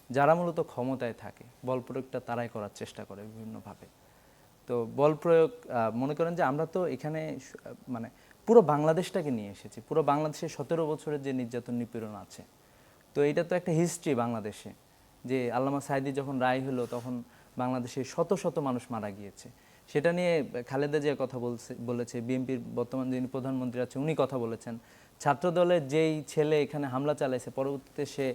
যারা মূলত ক্ষমতায় থাকে, বল প্রয়োগটা তারাই করার চেষ্টা করে বিভিন্নভাবে। তো বল প্রয়োগ মনে করেন যে আমরা তো এখানে মানে পুরো বাংলাদেশটাকে নিয়ে এসেছি, পুরো বাংলাদেশে 17 বছরের যে নির্যাতন নিপীড়ন আছে, তো এটা তো একটা হিস্ট্রি বাংলাদেশে, যে আল্লামা সাঈদী যখন রায় হলো তখন বাংলাদেশে শত শত মানুষ মারা গিয়েছে। সেটা নিয়ে খালেদা জিয়া কথা বলেছে, বিএনপির বর্তমান যিনি প্রধানমন্ত্রী আছে উনি কথা বলেছেন। ছাত্রদলের যেই ছেলে এখানে হামলা চালাইছে, পরবর্তীতে সে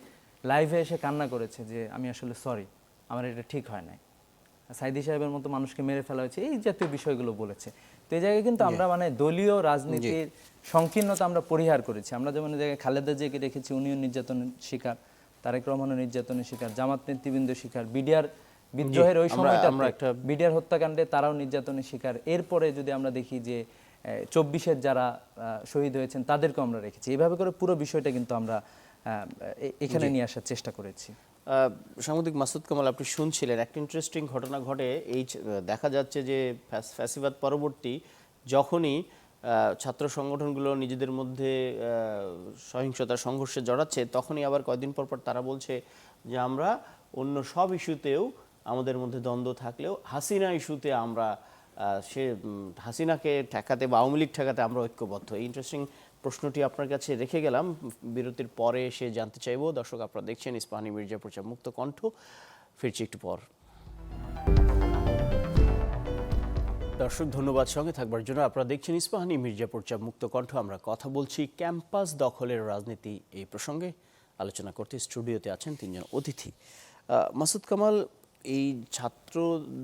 লাইভে এসে কান্না করেছে যে আমি আসলে সরি, আমার এটা ঠিক হয় নাই, সাঈদী সাহেবের মতো মানুষকে মেরে ফেলা হয়েছে, এই জাতীয় বিষয়গুলো বলেছে। তো এই জায়গায় কিন্তু আমরা মানে দলীয় রাজনীতির সংকীর্ণতা আমরা পরিহার করেছি। আমরা যেমন এই জায়গায় খালেদা জিয়াকে রেখেছি, উনিও নির্যাতনের শিকার, তারেক রহমানও নির্যাতনের শিকার, জামাত নেতৃবৃন্দ শিকার, বিডিআর বিদ্রোহের ওই সময়টা বিডিআর হত্যাকাণ্ডে তারাও নির্যাতনের শিকার। এরপরে যদি আমরা দেখি যে 24-এর যারা শহীদ হয়েছেন তাদেরকেও আমরা রেখেছি। এইভাবে করে পুরো বিষয়টা কিন্তু আমরা এখানে নিয়ে আসার চেষ্টা করেছি। সাংবাদিক মাসুদ কামাল, আপনি শুনছিলেন একটা ইন্টারেস্টিং ঘটনা ঘটে। দেখা যাচ্ছে যে ফ্যাসিবাদ পরবর্তী যখনই ছাত্র সংগঠনগুলো নিজেদের মধ্যে সহিংসতা সংঘর্ষে জড়াচ্ছে, তখনই আবার কয়েকদিন পর পর তারা বলছে যে আমরা অন্য সব ইস্যুতেও আমাদের মধ্যে দ্বন্দ্ব থাকলেও হাসিনা ইস্যুতে আমরা হাসিনাকে ঠেকাতে বা আওয়ামী লীগ ঠেকাতে আমরা ঐক্যবদ্ধ। এই ইন্টারেস্টিং প্রশ্নটি আপনার কাছে রেখে গেলাম, বিরতির পরে এসে জানতে চাইবো। দর্শক, আপনারা দেখছেন ইস্পাহানি মির্জাপুর চা মুক্ত কণ্ঠ, ফিরছি একটু পর। দর্শক ধন্যবাদ সঙ্গে থাকবার জন্য। আপনারা দেখছেন ইস্পাহানি মির্জাপুর চা মুক্ত কণ্ঠ। আমরা কথা বলছি ক্যাম্পাস দখলের রাজনীতি এই প্রসঙ্গে। আলোচনা করতে স্টুডিওতে আছেন তিনজন অতিথি। মাসুদ কামাল, এই ছাত্র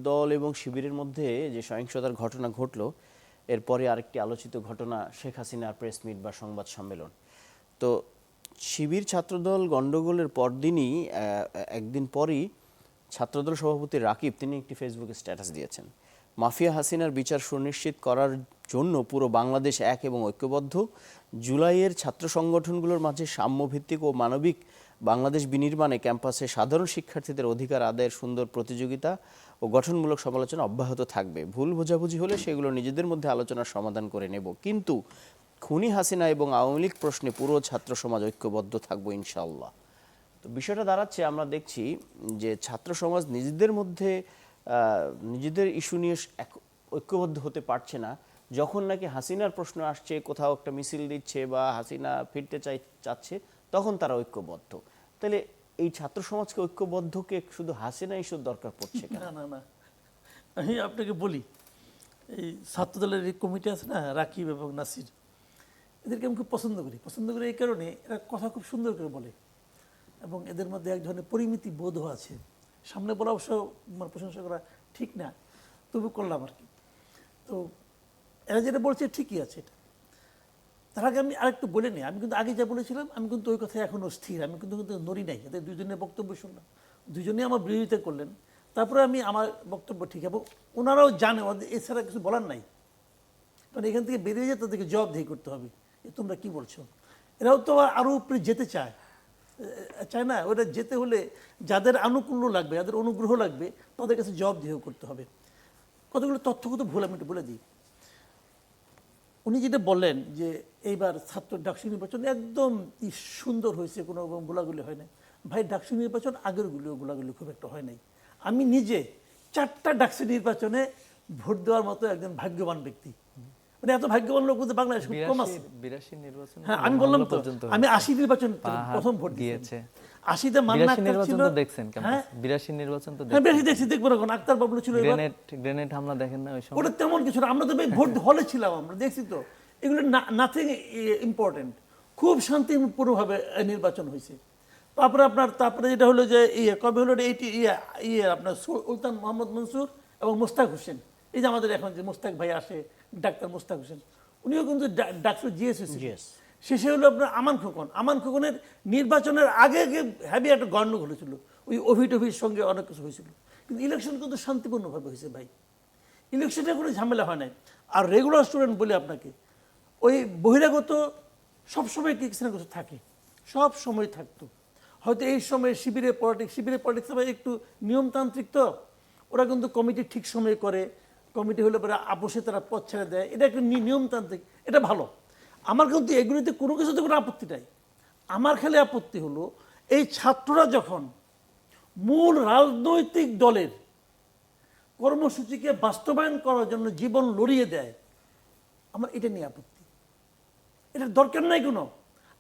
দল এবং শিবিরের মধ্যে যে সহিংসতার ঘটনা ঘটলো, এরপরে আরেকটি আলোচিত ঘটনা শেখ হাসিনার প্রেস মিট বা সংবাদ সম্মেলন। তো শিবির ছাত্রদল গণ্ডগোলের পরদিনই একদিন পরই ছাত্রদল সভাপতি রাকিব তিনি একটি ফেসবুকে স্ট্যাটাস দিয়েছেন, মাফিয়া হাসিনার বিচার সুনিশ্চিত করার জন্য পুরো বাংলাদেশ এক এবং ঐক্যবদ্ধ। জুলাইয়ের ছাত্র সংগঠনগুলোর মাঝে সাম্যভিত্তিক ও মানবিক বাংলাদেশ বিনির্মাণে ক্যাম্পাসে সাধারণ শিক্ষার্থীদের অধিকার আদায়ের সুন্দর প্রতিযোগিতা ও গঠনমূলক সমালোচনা অব্যাহত থাকবে। ভুল বোঝাবুঝি হলে সেগুলো নিজেদের মধ্যে আলোচনার সমাধান করে নেব, কিন্তু খুনি হাসিনা এবং আওয়ামী লীগ প্রশ্নে পুরো ছাত্র সমাজ ঐক্যবদ্ধ থাকবো ইনশাআল্লাহ। তো বিষয়টা দাঁড়াচ্ছে, আমরা দেখছি যে ছাত্র সমাজ নিজেদের মধ্যে নিজেদের ইস্যু নিয়ে ঐক্যবদ্ধ হতে পারছে না। যখন নাকি হাসিনার প্রশ্ন আসছে, কোথাও একটা মিছিল দিচ্ছে বা হাসিনা ফিরতে চাচ্ছে, তখন তারা ঐক্যবদ্ধ। তাহলে এই ছাত্র সমাজকে ঐক্যবদ্ধকে শুধু হাসিনা ইস্যুর দরকার পড়ছে কেন? না না না, আমি আপনাকে বলি, এই ছাত্রদলের এই কমিটি আছে না, রাকিব এবং নাসির, এদেরকে আমি খুব পছন্দ করি এই কারণে এরা কথা খুব সুন্দর করে বলে এবং এদের মধ্যে এক ধরনের পরিমিতি বোধও আছে। সামনে বলা অবশ্য আমার প্রশংসা করা ঠিক না, তবু করলাম আর কি। তো এরা যেটা বলছে ঠিকই আছে। এটা তার আগে আমি আরেকটু বলে নিই, আমি কিন্তু আগে যা বলেছিলাম আমি কিন্তু ওই কথায় এখনও স্থির, আমি কিন্তু নড়ি নাই। এদের দুজনের বক্তব্য শুনলাম, দুজনেই আমার বিরোধিতা করলেন, তারপরে আমি আমার বক্তব্য ঠিক, এবং ওনারাও জানে এছাড়া কিছু বলার নাই, কারণ এখান থেকে বেরিয়ে যেয়ে তাদেরকে জবাবদিহি করতে হবে যে তোমরা কি বলছো। এরাও তো আরও উপরে যেতে চায় না? ওটা যেতে হলে যাদের আনুকূল্য লাগবে, যাদের অনুগ্রহ লাগবে, তাদের কাছে জবাবদিহি করতে হবে। কতগুলো তথ্যগত ভুল আমি একটু বলে দিই। উনি যেটা বললেন যে এইবার ছাত্র ডাকসু নির্বাচন একদম সুন্দর হয়েছে, কোনো গোলাগুলি হয় নাই। ভাই, ডাকসু নির্বাচন আগের গোলাগুলি খুব একটা হয় নাই। আমি নিজে 4টা ডাকসু নির্বাচনে ভোট দেওয়ার মতো একজন ভাগ্যবান ব্যক্তি, মানে এত ভাগ্যবান লোক বলতে বাংলাদেশ খুব কম আছে। 82 নির্বাচন, হ্যাঁ আমি বললাম তো, আমি 80 নির্বাচন প্রথম ভোট দিয়েছে। 80তে মান্না নির্বাচন তো দেখছেন হ্যাঁ 82 নির্বাচন তো হ্যাঁ বেশি দেখছি, দেখবো না, আক্তার বাবলু ছিল, গ্রেনেড হামলা দেখেন না ওই সময়? ওটা তেমন কিছু না, আমরা তো ভোট হলে ছিলাম, আমরা দেখছি তো। এগুলো নাথিং ইম্পর্টেন্ট, খুব শান্তিপূর্ণভাবে নির্বাচন হয়েছে। তারপরে যেটা হলো যে কবে হলো এইটি আপনার সুলতান মোহাম্মদ মনসুর এবং মোস্তাক হোসেন, এই যে আমাদের এখন যে মোস্তাক ভাই আসে, ডাক্তার মোস্তাক হোসেন, উনিও কিন্তু ডাক্তার জিএস। শেষে হলো আপনার আমান খোকনের নির্বাচনের আগে হ্যাভি একটা গন্ডগোল হয়েছিল, ওই অভির সঙ্গে অনেক কিছু হয়েছিল, কিন্তু ইলেকশন কিন্তু শান্তিপূর্ণভাবে হয়েছে ভাই। ইলেকশনে কোনো ঝামেলা হয় নাই। আর রেগুলার স্টুডেন্ট বলে আপনাকে, ওই বহিরাগত সবসময় কিছু না কিছু থাকে, সব সময় থাকতো। হয়তো এই সময় শিবিরের পলিটিক্স একটু নিয়মতান্ত্রিক, তো ওরা কিন্তু কমিটি ঠিক সময় করে, কমিটি হলে পরে আপোষে তারা পথ ছেড়ে দেয়, এটা একটা নিয়মতান্ত্রিক, এটা ভালো। আমার কিন্তু এগুলিতে কোনো কিছুতে কোনো আপত্তি নাই। আমার খালি আপত্তি হলো এই ছাত্ররা যখন মূল রাজনৈতিক দলের কর্মসূচিকে বাস্তবায়ন করার জন্য জীবন লড়িয়ে দেয়, আমার এটা নিয়ে আপত্তি। এটার দরকার নাই কোনো।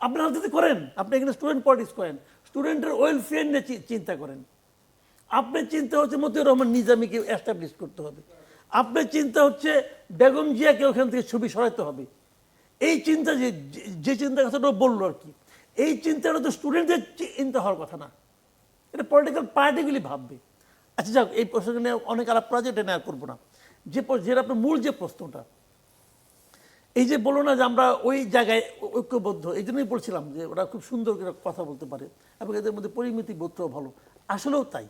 আপনারা যদি করেন, আপনি এখানে স্টুডেন্ট পলিটিক্স করেন, স্টুডেন্টের ওয়েলফেয়ার নিয়ে চিন্তা করেন। আপনার চিন্তা হচ্ছে মতিউর রহমান নিজামীকে এস্টাবলিশ করতে হবে, আপনার চিন্তা হচ্ছে বেগম জিয়াকে ওখান থেকে ছবি সরাতে হবে। এই চিন্তা যে চিন্তা কথাটা বললো আর কি, এই চিন্তাটা তো স্টুডেন্টদের চিন্তা হওয়ার কথা না, এটা পলিটিক্যাল পার্টিগুলি ভাববে। আচ্ছা যাক, এই প্রসঙ্গে নিয়ে অনেক আলাপ করা যায়, এটা নেওয়া করবো না। যেটা আপনার মূল যে প্রশ্নটা, এই যে বলো না যে আমরা ওই জায়গায় ঐক্যবদ্ধ, এই জন্যই বলছিলাম যে ওরা খুব সুন্দর করে কথা বলতে পারে এবং এদের মধ্যে পরিমিতি বোধটাও ভালো। আসলেও তাই।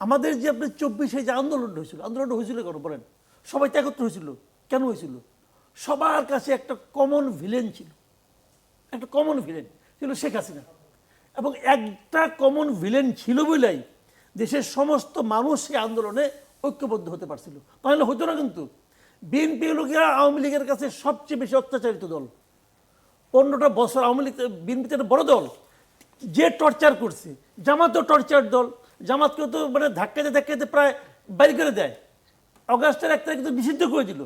আমাদের যে আপনার 24-এ যে আন্দোলনটা হয়েছিল কেন বলেন? সবাই একত্র হয়েছিল কেন হয়েছিল? সবার কাছে একটা কমন ভিলেন ছিল, একটা কমন ভিলেন ছিল শেখ হাসিনা, এবং একটা কমন ভিলেন ছিল বলেই দেশের সমস্ত মানুষ সেই আন্দোলনে ঐক্যবদ্ধ হতে পারছিল, তাহলে হতো না। কিন্তু বিএনপি লোকেরা আওয়ামী লীগের কাছে সবচেয়ে বেশি অত্যাচারিত দল, 15টা বছর আওয়ামী লীগ বিএনপিতে একটা বড় দল, যে টর্চার করছে। জামাতও টর্চার দল, জামাতকেও তো মানে ধাক্কাতে ধাক্কাতে প্রায় বাইর করে দেয়, অগাস্টের 1 তারিখে তো নিষিদ্ধ করে দিল।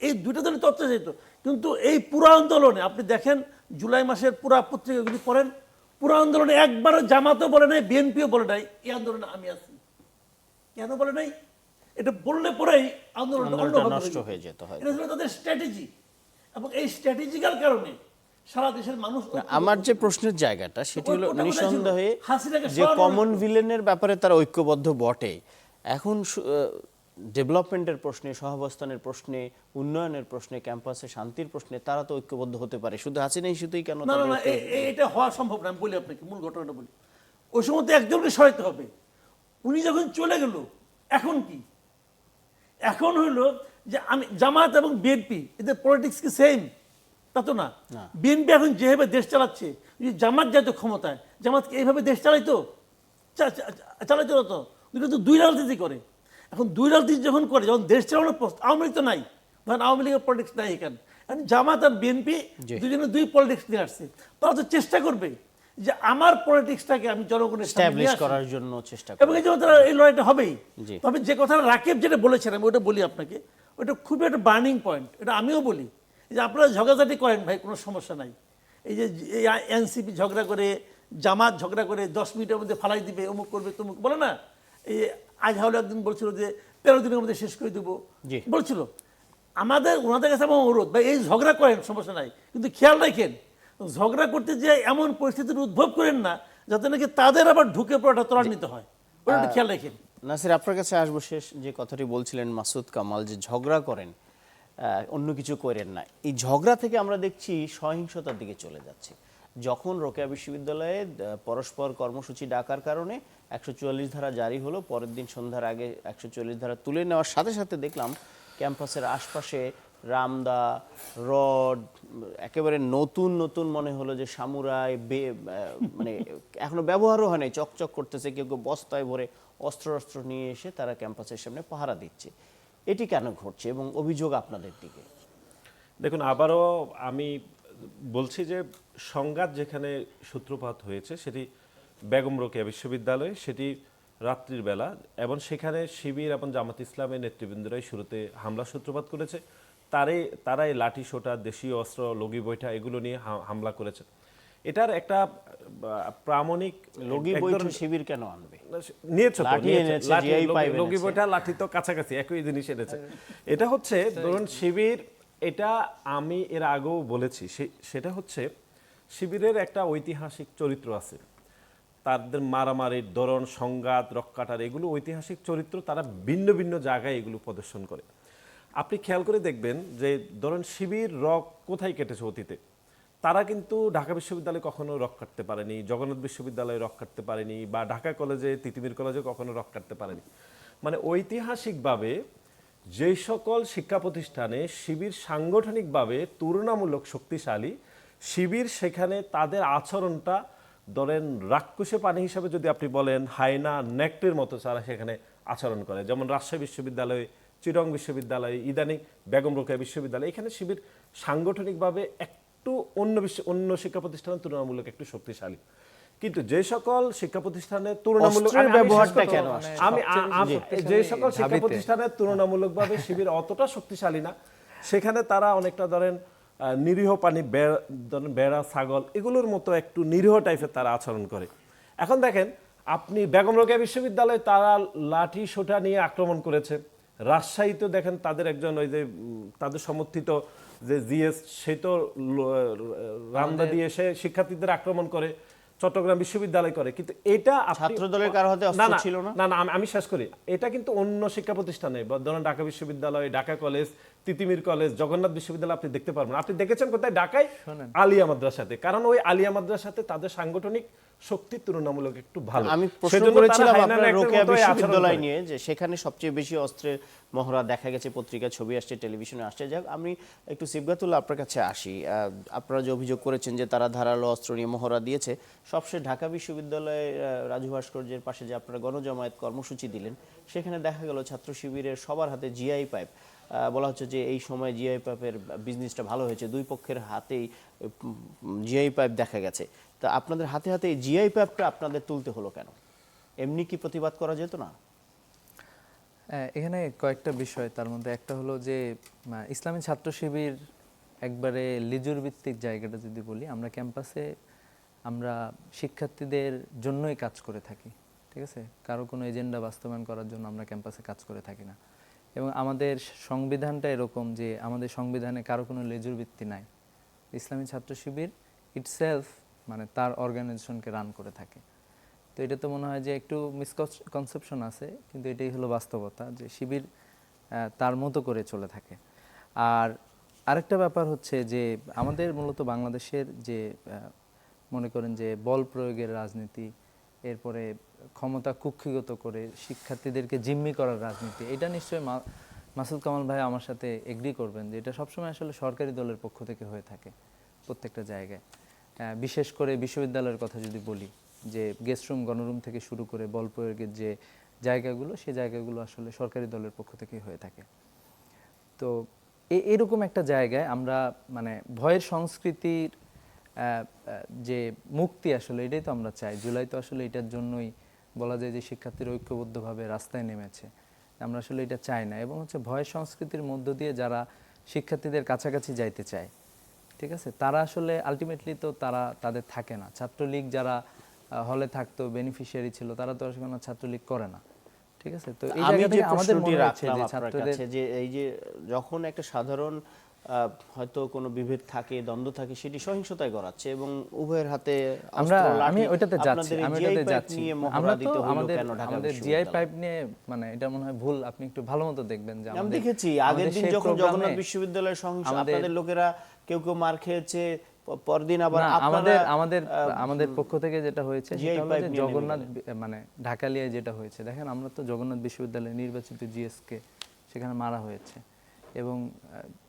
এই দুইটা দলই তো অত্যাচারিত। কিন্তু এই পুরো আন্দোলনে আপনি দেখেন, জুলাই মাসের পুরা পত্রিকাগুলি পড়েন, পুরো আন্দোলনে একবারও জামাতও বলে নাই, বিএনপিও বলে নাই এই আন্দোলনে আমি আছি। কেন বলে নাই? এটা বললে পরেই আন্দোলনটা আন্দোলনটা নষ্ট হয়ে যেত হয়তো। এটা ছিল তাদের স্ট্র্যাটেজি, এবং এই স্ট্র্যাটেজিক্যাল কারণে সারা দেশের মানুষ আমার যে প্রশ্নের জায়গাটা সেটি হলো ঐক্যটা কোথায় ছিল? নিঃসন্দেহে হাসিনাকে যে সরানোর কমন ভিলেনের ব্যাপারে তারা ঐক্যবদ্ধ বটে, এখন ডেভেলপমেন্টের প্রশ্নে, সহাবস্থানের প্রশ্নে, উন্নয়নের প্রশ্নে, ক্যাম্পাসে শান্তির প্রশ্নে তারা তো ঐক্যবদ্ধ হতে পারে, শুধু হাসিনা ইস্যুতেই কেন না না তাদের না, ঐক্য- এটা হওয়া সম্ভব না। আমি বলি আপনাকে মূল ঘটনাটা বলি। ওই সময় তো একজনকে সরাইতে হবে, উনি যখন চলে গেল, এখন কি? এখন হইলো যে আমি জামাত এবং বিএনপি এদের পলিটিক্স কি সেম? তা তো না। বিএনপি এখন যেভাবে দেশ চালাচ্ছে, যদি জামাত যেত ক্ষমতায়, জামাত কি এইভাবে দেশ চালাইতো? চালাইতো না তো। দুটো তো দুই রাজনীতি করে। এখন দুই রাজনীতি যখন করে, যখন দেশ চালানোর প্রশ্ন, আওয়ামী লীগ তো নাই, ধরেন আওয়ামী লীগের পলিটিক্স নাই এখানে, এখন জামাত আর বিএনপি দুজনে দুই পলিটিক্স নিয়ে আসছে। তারা তো চেষ্টা করবে যে আমার পলিটিক্সটাকে আমি জনগণের সামনে নিয়ে এস্টাবলিশ আসি। করার জন্য চেষ্টা এবং করে। এই জন্য তারা এই লড়াইটা হবেই। জি। তবে যে কথাটা রাকিব যেটা বলেছেন, আমি ওটা বলি আপনাকে, ওটা খুবই একটা বার্নিং পয়েন্ট। এটা আমিও বলি যে আপনারা ঝগড়াঝাটি করেন ভাই, কোনো সমস্যা নাই। এই যে এনসিপি ঝগড়া করে, জামাত ঝগড়া করে 10 মিনিটের মধ্যে ফালাই দিবে, অমুক করবে তমুক, বলে না? এই আজহাউল একদিন বলছিল যে 13 দিনের মধ্যে শেষ করে দেবো, জি। বলছিল। আমাদের ওনাদের কাছে আমার অনুরোধ, ভাই এই ঝগড়া করেন সমস্যা নাই, কিন্তু খেয়াল রাখেন ঝগড়া করতে যে এমন পরিস্থিতির উদ্ভব করেন না যাতে নাকি তাদের আবার ঢুকে পড়াটা ত্বরান্বিত হয়, ওটা একটু খেয়াল রাখেন। নাসির, আপনার কাছে আসবো। শেষ যে কথাটি বলছিলেন মাসুদ কামাল, যে ঝগড়া করেন, অন্য কিছু করেন না, এই ঝগড়া থেকে আমরা দেখছি সহিংসতার দিকে চলে যাচ্ছে। যখন রোকেয়া বিশ্ববিদ্যালয়ে পরস্পর কর্মসূচি ডাকার কারণে 144 ধারা জারি হলো, পরের দিন সন্ধ্যার আগে 144 ধারা তুলে নেওয়ার সাথে সাথে দেখলাম ক্যাম্পাসের আশপাশে রামদা, রড, একেবারে নতুন নতুন মনে হলো যে সামুরাই, মানে এখনো ব্যবহারও হয় নাই, চকচক করতেছে, কেউ কেউ বস্তায় ভরে অস্ত্র নিয়ে এসে তারা ক্যাম্পাসের সামনে পাহারা দিচ্ছে। এটি কেন ঘটছে এবং অভিযোগ আপনাদের দিকে? দেখুন, আবারও আমি বলছি যে সংঘাত যেখানে সূত্রপাত হয়েছে সেটি বেগম রোকেয়া বিশ্ববিদ্যালয়ে, সেটি রাত্রির বেলা, এবং সেখানে শিবির এবং জামাত ইসলামের নেতৃবৃন্দরাই শুরুতে হামলা সূত্রপাত করেছে। তারাই লাঠি সোটা, দেশীয় অস্ত্র, লগি বৈঠা এগুলো নিয়ে হামলা করেছে। এটার একটা প্রামাণিক লগি বৈঠা শিবির কেন আনবে? নিয়েছে তো, লাঠি নিয়েছে। এনেছে, লাঠি, জিআই পাইপ লগি এনেছে। বৈঠা, লাঠি তো কাছাকাছি একই জিনিস এনেছে। এটা হচ্ছে ধরুন শিবির, এটা আমি এর আগেও বলেছি, সেটা হচ্ছে শিবিরের একটা ঐতিহাসিক চরিত্র আছে। তাদের মারামারির ধরন, সংঘাত, রক্কাটার, এগুলো ঐতিহাসিক চরিত্র। তারা ভিন্ন ভিন্ন জায়গায় এগুলো প্রদর্শন করে। আপনি খেয়াল করে দেখবেন যে ধরুন শিবির রক কোথায় কেটেছে অতীতে। তারা কিন্তু ঢাকা বিশ্ববিদ্যালয়ে কখনো রক কাটতে পারেনি, জগন্নাথ বিশ্ববিদ্যালয়ে রক কাটতে পারেনি, বা ঢাকা কলেজে, তিতুমির কলেজে কখনো রক কাটতে পারেনি। মানে ঐতিহাসিকভাবে যে সকল শিক্ষা প্রতিষ্ঠানে শিবির সাংগঠনিকভাবে তুলনামূলক শক্তিশালী, শিবির সেখানে তাদের আচরণটা ধরেন রাক্ষসে পানি হিসাবে যদি আপনি বলেন, হায়না নেকটের মতো তারা সেখানে আচরণ করে। যেমন রাজশাহী বিশ্ববিদ্যালয়ে, চিটং বিশ্ববিদ্যালয়ে, ইদানিং বেগম রোকেয়া বিশ্ববিদ্যালয়, এখানে শিবির সাংগঠনিকভাবে একটু অন্য শিক্ষা প্রতিষ্ঠানের তুলনামূলক একটু শক্তিশালী। কিন্তু যে সকল শিক্ষা প্রতিষ্ঠানের তুলনামূলক অস্ত্রের ব্যবহারটা কেন আসছে? যে সকল শিক্ষা প্রতিষ্ঠানের তুলনামূলকভাবে শিবির অতটা শক্তিশালী না, সেখানে তারা অনেকটা ধরেন নিরীহ প্রাণী, বেড়া, ছাগল, এগুলোর মতো একটু নিরীহ টাইপের তারা আচরণ করে। এখন দেখেন আপনি বেগম রোকেয়া বিশ্ববিদ্যালয়ে তারা লাঠি সোটা নিয়ে আক্রমণ করেছে। রাজশাহীতে দেখেন তাদের একজন ওই যে তাদের সমর্থিত যে জিএস, সে তো রামদা দিয়ে এসে শিক্ষার্থীদের আক্রমণ করে, চট্টগ্রাম বিশ্ববিদ্যালয় করে। কিন্তু এটা ছাত্র দলের কারো হাতে অস্ত্র ছিল না? না, আমি শেষ করি। এটা কিন্তু অন্য শিক্ষা প্রতিষ্ঠানে, ধরুন ঢাকা বিশ্ববিদ্যালয়, ঢাকা কলেজ, তিতিমির কলেজ, জগন্নাথ বিশ্ববিদ্যালয় আপনি দেখতে পারবেন। আপনি দেখেছেন কোথায়? ঢাকায় শোনেন। আলিয়া মাদ্রাসাতে। কারণ ওই আলিয়া মাদ্রাসাতে তাদের সাংগঠনিক শক্তি তুলনামূলক একটু ভালো। আমি প্রশ্ন সেজন্য তারা করেছিলাম হায়নার আপনার একটা রোকেয়া মতোই আচরণ বিশ্ববিদ্যালয় করে। নিয়ে, যে সেখানে সবচেয়ে বেশি অস্ত্রের মহড়া দেখা গেছে, পত্রিকা ছবি আসছে, টেলিভিশনে আসছে। যাক, আমি একটু সিবগাতুল্লাহ আপনার কাছে আসি। আপনারা যে অভিযোগ করেছেন যে তারা ধারালো অস্ত্র নিয়ে মহড়া দিয়েছে, সবশেষ ঢাকা বিশ্ববিদ্যালয়ে রাজু ভাস্কর্যের পাশে যে আপনারা গণজামায়াত কর্মসূচি দিলেন, সেখানে দেখা গেল ছাত্র শিবিরের সবার হাতে জিআই পাইপ। বলা হচ্ছে যে এই সময় জিআই পাইপের বিজনেসটা ভালো হয়েছে, দুই পক্ষের হাতেই জিআই পাইপ দেখা গেছে। তা আপনাদের হাতে হাতে এই জিআই পাইপটা আপনাদের তুলতে হলো কেন? এমনি কি প্রতিবাদ করা যেত না? এখানে কয়েকটা বিষয়, তার মধ্যে একটা হলো যে ইসলামী ছাত্র শিবির একবারে লিজুর ভিত্তিক জায়গাটা যদি বলি, আমরা ক্যাম্পাসে আমরা শিক্ষার্থীদের জন্যই কাজ করে থাকি, ঠিক আছে? কারো কোনো এজেন্ডা বাস্তবায়ন করার জন্য আমরা ক্যাম্পাসে কাজ করে থাকি না। এবং আমাদের সংবিধানটা এরকম যে আমাদের সংবিধানে কারো কোনো লেজুর ভিত্তি নাই। ইসলামী ছাত্র শিবির ইটসেলফ মানে তার অর্গানাইজেশনকে রান করে থাকে। তো এটা তো মনে হয় যে একটু মিসকনসেপশন আছে, কিন্তু এটাই হলো বাস্তবতা যে শিবির তার মতো করে চলে থাকে। আর আরেকটা ব্যাপার হচ্ছে যে আমাদের মূলত বাংলাদেশের যে মনে করেন যে বল প্রয়োগের রাজনীতি, এরপরে ক্ষমতা কুক্ষিগত করে শিক্ষার্থীদেরকে জিম্মি করার রাজনীতি, এটা নিশ্চয়ই মাসুদ কামাল ভাই আমার সাথে এগ্রি করবেন যে এটা সবসময় আসলে সরকারি দলের পক্ষ থেকে হয়ে থাকে প্রত্যেকটা জায়গায়। বিশেষ করে বিশ্ববিদ্যালয়ের কথা যদি বলি, যে গেস্ট রুম, গণরুম থেকে শুরু করে বল প্রয়োগের যে জায়গাগুলো, সেই জায়গাগুলো আসলে সরকারি দলের পক্ষ থেকেই হয়ে থাকে। তো এরকম একটা জায়গায় আমরা মানে ভয়ের সংস্কৃতির যে মুক্তি, আসলে এটাই তো আমরা চাই। জুলাই তো আসলে এটার জন্যই বলা যায় যে শিক্ষার্থীরা ঐক্যবদ্ধভাবে রাস্তায় নেমেছে। আমরা আসলে এটা চাই না। এবং হচ্ছে ভয়ের সংস্কৃতির মধ্য দিয়ে যারা শিক্ষার্থীদের কাছাকাছি যাইতে চায়, ঠিক আছে, তারা আসলে আলটিমেটলি তো তারা তাদের থাকে না। ছাত্রলীগ যারা হলে থাকতো, বেনিফিশিয়ারি ছিল, তারা তো আসলে ছাত্রলীগ করে না, ঠিক আছে? তো এই আমি জায়গা যে থেকে আমাদের প্রশ্নটি মনে হচ্ছে রাখলাম যে আপনার ছাত্রদের কাছে, যে এই যে যখন একটা সাধারণ হয়তো কোনো বিভেদ থাকে, দ্বন্দ্ব থাকে, সেটি সহিংসতায় গড়াচ্ছে এবং উভয়ের হাতে আমরা অস্ত্র, লাঠি। আমি ওইটাতে যাচ্ছি, আপনাদের এই আমি GI ওইটাতে পাইপ যাচ্ছি। নিয়ে আমরা মহড়া তো দিতে হলো আমাদের কেন ঢাকা আমাদের জিআই বিশ্ববিদ্যালয়ে? পাইপ নিয়ে মানে এটা মনে হয় ভুল। আপনি একটু ভালো মতো দেখবেন যে আমি আমাদের দেখেছি আগের দিন সেই যখন প্রোগ্রামে জগন্নাথ বিশ্ববিদ্যালয়ের সহিংস, আমাদের- আপনাদের লোকেরা কেউ কেউ মার খেয়েছে, পরদিন আবার না, আপনারা আমাদের পক্ষ থেকে যেটা হয়েছে GI সেটা হলো পাইপ যে নিয়ে নেমে জগন্নাথ মানে ঢাকালিয়ায় যেটা হয়েছে, দেখেন আমরা তো জগন্নাথ বিশ্ববিদ্যালয়ে নির্বাচিত জিএসকে সেখানে মারা হয়েছে, এবং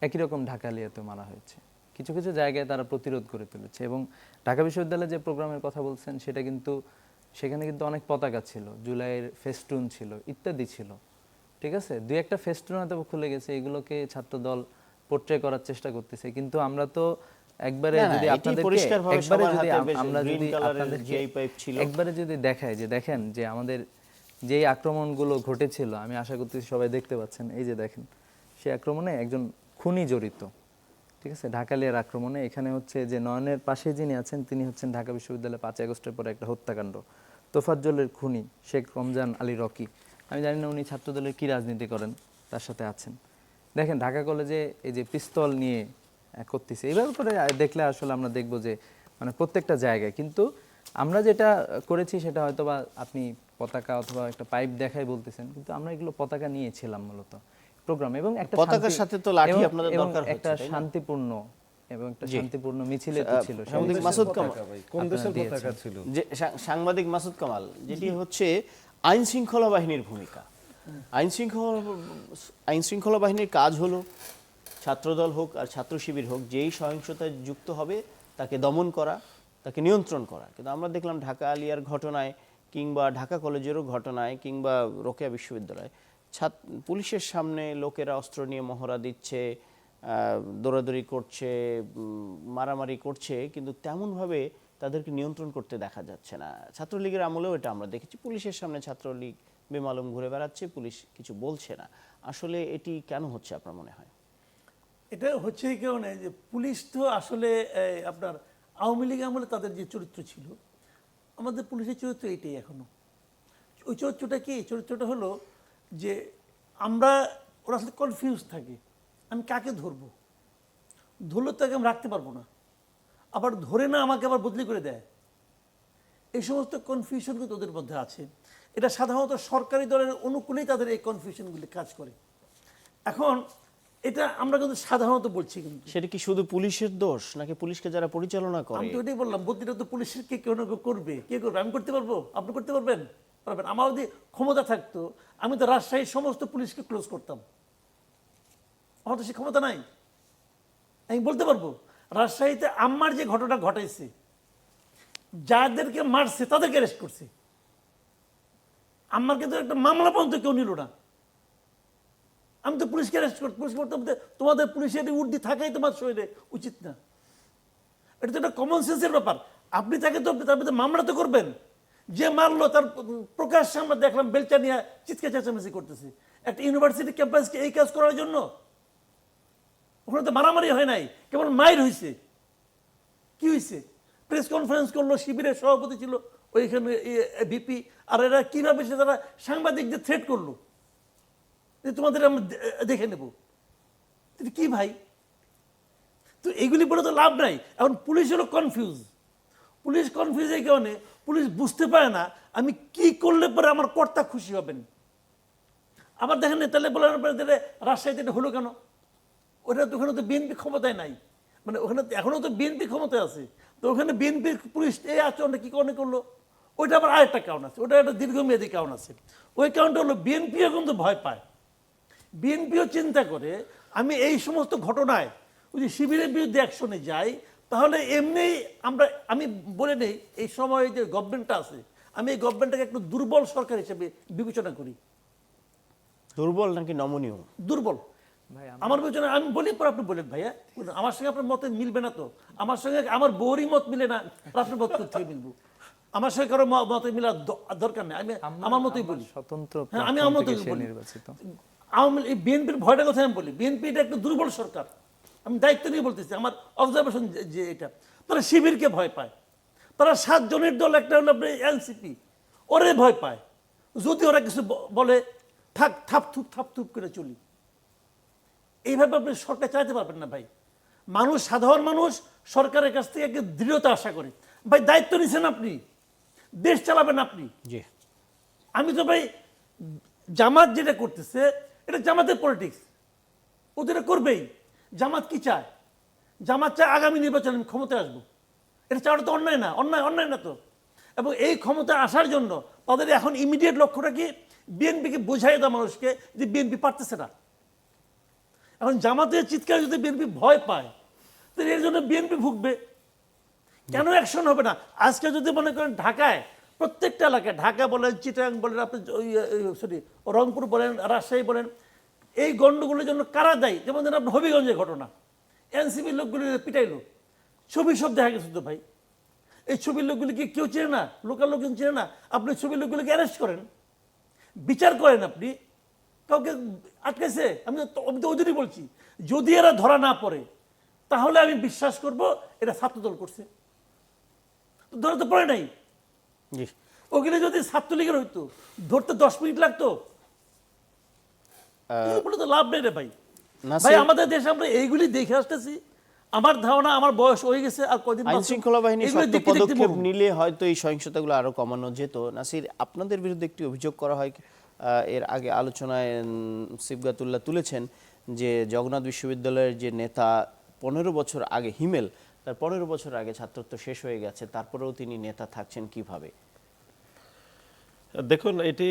একই রকম ঢাকালিয়াতে মারা হয়েছে। কিছু কিছু জায়গায় তারা প্রতিরোধ করে তুলেছে। এবং ঢাকা বিশ্ববিদ্যালয়ে যে প্রোগ্রামের কথা বলছেন, সেটা কিন্তু সেখানে কিন্তু অনেক পতাকা ছিল, জুলাইয়ের ফেস্টুন ছিল, ইত্যাদি ছিল, ঠিক আছে? দুই একটা ফেস্টুন হয়তো খুলে গেছে, এগুলোকে ছাত্রদল পোর্ট্রে করার চেষ্টা করতেছে। কিন্তু আমরা তো একবারে না, না, যদি এটি আপনাদেরকে পরিষ্কারভাবে একবারে সবার যদি হাতে বেশ আমরা green যদি colour-এর আপনাদেরকে GI পাইপ ছিল। একবারে যদি দেখায় যে দেখেন যে আমাদের যেই আক্রমণগুলো ঘটেছিল, আমি আশা করতেছি সবাই দেখতে পাচ্ছেন, এই যে দেখেন সেই আক্রমণে একজন খুনি জড়িত, ঠিক আছে? ঢাকালিয়ার আক্রমণে। এখানে হচ্ছে যে নয়নের পাশে যিনি আছেন, তিনি হচ্ছেন ঢাকা বিশ্ববিদ্যালয়ে 5 আগস্টের পরে একটা হত্যাকাণ্ড, তোফাজ্জলের খুনি শেখ রমজান আলী রকি। আমি জানি না উনি ছাত্রদলের কি রাজনীতি করেন, তার সাথে আছেন। দেখেন ঢাকা কলেজে এই যে পিস্তল নিয়ে করতেছে, এইভাবে করে দেখলে আসলে আমরা দেখব যে মানে প্রত্যেকটা জায়গায়। কিন্তু আমরা যেটা করেছি সেটা হয়তো বা আপনি পতাকা অথবা একটা পাইপ দেখাই বলতেছেন, কিন্তু আমরা এগুলো পতাকা নিয়েছিলাম মূলত প্রোগ্রাম, এবং একটা পতাকার সাথে তো লাঠি আপনাদের দরকার হচ্ছে, একটা তাই না? শান্তিপূর্ণ এবং একটা শান্তিপূর্ণ মিছিলে তো ছিল। সাংবাদিক মাসুদ কামাল, কোন দেশের পতাকা ছিল? যে সাংবাদিক মাসুদ কামাল, যেটি হচ্ছে আইন শৃঙ্খলা বাহিনীর ভূমিকা। আইন শৃঙ্খলা বাহিনীর কাজ হলো ছাত্রদল হোক আর ছাত্র শিবির হোক, যেই সহিংসতায় যুক্ত হবে তাকে দমন করা, তাকে নিয়ন্ত্রণ করা। কিন্তু আমরা দেখলাম ঢাকা আলিয়ার ঘটনায়, কিংবা ঢাকা কলেজেরও ঘটনায়, কিংবা রোকেয়া বিশ্ববিদ্যালয়, পুলিশের সামনে লোকেরা অস্ত্র নিয়ে মহড়া দিচ্ছে, দৌড়াদৌড়ি করছে, মারামারি করছে, কিন্তু তেমনভাবে তাদেরকে নিয়ন্ত্রণ করতে দেখা যাচ্ছে না। ছাত্রলীগের আমলেও এটা আমরা দেখেছি, পুলিশের সামনে ছাত্রলীগ বেমালুম ঘুরে বেড়াচ্ছে, পুলিশ কিছু বলছে না। আসলে এটি কেন হচ্ছে আপনার মনে হয়? এটা হচ্ছে এই কারণে যে পুলিশ তো আসলে আপনার আওয়ামী লীগ আমলে তাদের যে চরিত্র ছিল, আমাদের পুলিশের চরিত্র এটাই এখনো। ওই চরিত্রটা কি? চরিত্রটা হলো যে ওরা আসলে কনফিউজ থাকে, আমি কাকে ধরবো, ধরলে তাকে আমি রাখতে পারবো না, আবার ধরে না আমাকে আবার বদলি করে দেয়। এই সমস্ত কনফিউশন কিন্তু ওদের মধ্যে আছে। এটা সাধারণত সরকারি দলের অনুকূলেই তাদের এই কনফিউশনগুলি কাজ করে। এখন এটা আমরা কিন্তু সাধারণত বলছি, কিন্তু সেটা কি শুধু পুলিশের দোষ নাকি পুলিশকে যারা পরিচালনা করে? আমি তো এটাই বললাম, বুদ্ধিটা তো পুলিশের কে কেউ না কেউ করবে। কে করবে? আমি করতে পারবো? আপনি করতে পারবেন? পারবেন? আমার যদি ক্ষমতা থাকতো, আমি তো রাজশাহীর সমস্ত পুলিশকে ক্লোজ করতাম। আমার তো সে ক্ষমতা নাই। আমি বলতে পারবো রাজশাহীতে আম্মার যে ঘটনা ঘটাইছে, যাদেরকে মারছে তাদেরকে অ্যারেস্ট করছে। আম্মার কিন্তু একটা মামলা পর্যন্ত কেউ নিল না। আমি তো পুলিশকে অ্যারেস্ট করতাম। তোমাদের পুলিশের উর্দি থাকাই তোমার শরীরে উচিত না। এটা তো একটা কমন সেন্সের ব্যাপার। আপনি তাকে তো তার বিরুদ্ধে মামলা তো করবেন। যে মারলো তার প্রকাশ্যে আমরা দেখলাম বেলচা নিয়ে চিৎকার চেঁচামেচি করতেছে। একটা ইউনিভার্সিটি ক্যাম্পাসকে এই কাজ করার জন্য? ওখানে তো মারামারি হয় নাই, কেবল মাইর হয়েছে। কি হয়েছে? প্রেস কনফারেন্স করলো, শিবিরের সভাপতি ছিল ওইখানে ভিপি, আর এরা কিভাবে সে তারা সাংবাদিকদের থ্রেট করলো যে তোমাদের আমরা দেখে নেব। এটা কি ভাই? তো এইগুলি বলে তো লাভ নাই। এখন পুলিশ হলো কনফিউজ। পুলিশ কনফিউজ এই কারণে, পুলিশ বুঝতে পারে না আমি কি করলে পরে আমার কর্তা খুশি হবেন। আবার দেখেন তাহলে বলার পরে রাজশাহীতে এটা হলো কেন? ওটা তো ওখানে তো বিএনপি ক্ষমতায় নাই, মানে ওখানে এখনো তো বিএনপি ক্ষমতায় আছে। তো ওখানে বিএনপির পুলিশ এই আচরণটা কি কারণে করলো? ওইটা আবার আরেকটা কারণ আছে, ওটা একটা দীর্ঘমেয়াদী কারণ আছে। ওই কারণটা হলো বিএনপিও কিন্তু ভয় পায়। বিএনপিও চিন্তা করে আমি এই সমস্ত ঘটনায় যদি শিবিরের বিরুদ্ধে অ্যাকশনে যাই, তাহলে এমনি আমি বলে নেই এই সময় যে গভর্নমেন্টটা আছে, আমি এই গভর্নমেন্টটাকে একটু দুর্বল সরকার হিসেবে বিবেচনা করি। দুর্বল নাকি নমনীয়? দুর্বল আমার বিবেচনা। আমি বলি পর আপনি বলেন ভাইয়া, আমার সঙ্গে আপনার মতে মিলবে না তো। আমার সঙ্গে আমার বউরই মত মিলে না, আপনার মত থেকে মিলবো? আমার সঙ্গে কারো মতে মিলার দরকার নেই। আমি আমার মতই বলি, স্বতন্ত্র হ্যাঁ আমি আমার মতই বলি। আওয়ামী লীগ বিএনপির ভয়টা কথা আমি বলি, বিএনপি এটা একটা দুর্বল সরকার। আমি দায়িত্ব নিয়ে বলতেছি, আমার অবজারভেশন যে এটা। তারা শিবিরকে ভয় পায়, তারা 7 জনের দল, একটা হলো আপনি এনসিপি, ওরে ভয় পায়। যদি ওরা কিছু বলে থাপ থুপ করে চলি। এইভাবে আপনি সরকার চালাতে পারবেন না ভাই। মানুষ, সাধারণ মানুষ সরকারের কাছ থেকে একটা দৃঢ়তা আশা করে। ভাই দায়িত্ব নিছেন আপনি, দেশ চালাবেন আপনি। জি। আমি তো ভাই জামাত যেটা করতেছে এটা জামাতের পলিটিক্স, ওদের করবেই। জামাত কি চায়? জামাত চায় আগামী নির্বাচনে আমি ক্ষমতায় আসবো। এটা চাওয়াটা তো অন্যায় না, অন্যায় না তো। এবং এই ক্ষমতায় আসার জন্য তাদের এখন ইমিডিয়েট লক্ষ্যটা কি? বিএনপিকে বোঝাই দেওয়া মানুষকে যে বিএনপি পারতেছে না। এখন জামাতের চিৎকার যদি বিএনপি ভয় পায়, তাহলে এর জন্য বিএনপি ভুগবে। কেন অ্যাকশন হবে না? আজকে যদি মনে করেন ঢাকায় প্রত্যেকটা এলাকায়, ঢাকা বলেন, চিটাগাং বলেন, আপনি রংপুর বলেন, রাজশাহী বলেন, এই গণ্ডগোলের জন্য কারা দায়ী? যেমন ধরেন আপনার হবিগঞ্জের ঘটনা, এনসিপির লোকগুলি পিটাইলো, ছবি সব দেখা গেছে তো ভাই। এই ছবির লোকগুলিকে কেউ চেনে না, লোকাল লোকজন চেনে না। আপনি ছবির লোকগুলিকে অ্যারেস্ট করেন, বিচার করেন, আপনি কাউকে আটকেছে? আমি তো ওই জন্যই বলছি, যদি এরা ধরা না পড়ে তাহলে আমি বিশ্বাস করব এটা ছাত্রদল করছে। ধরা তো পড়ে নাই। জি। ওখানে যদি ছাত্রলীগের হইতো, ধরতে 10 মিনিট লাগতো। বলে তো লাভ নেই রে ভাই। ভাই আমাদের দেশে আমরা এইগুলি দেখে আসতেছি। আমার ধারণা আমার বয়স হয়ে গেছে, আর কদিন আইন শৃঙ্খলা বাহিনী শক্ত পদক্ষেপ নিলে হয়তো এই সহিংসতাগুলো আরো কমানো যেত। নাসির, আপনাদের বিরুদ্ধে একটি অভিযোগ করা হয়, এর আগে আলোচনায় সিবগাতুল্লাহ তুলেছেন যে জগন্নাথ বিশ্ববিদ্যালয়ের যে নেতা 15 বছর আগে, হিমেল, তার 15 বছর আগে ছাত্রত্ব শেষ হয়ে গেছে, তারপরেও তিনি নেতা থাকছেন কিভাবে? দেখুন, এটি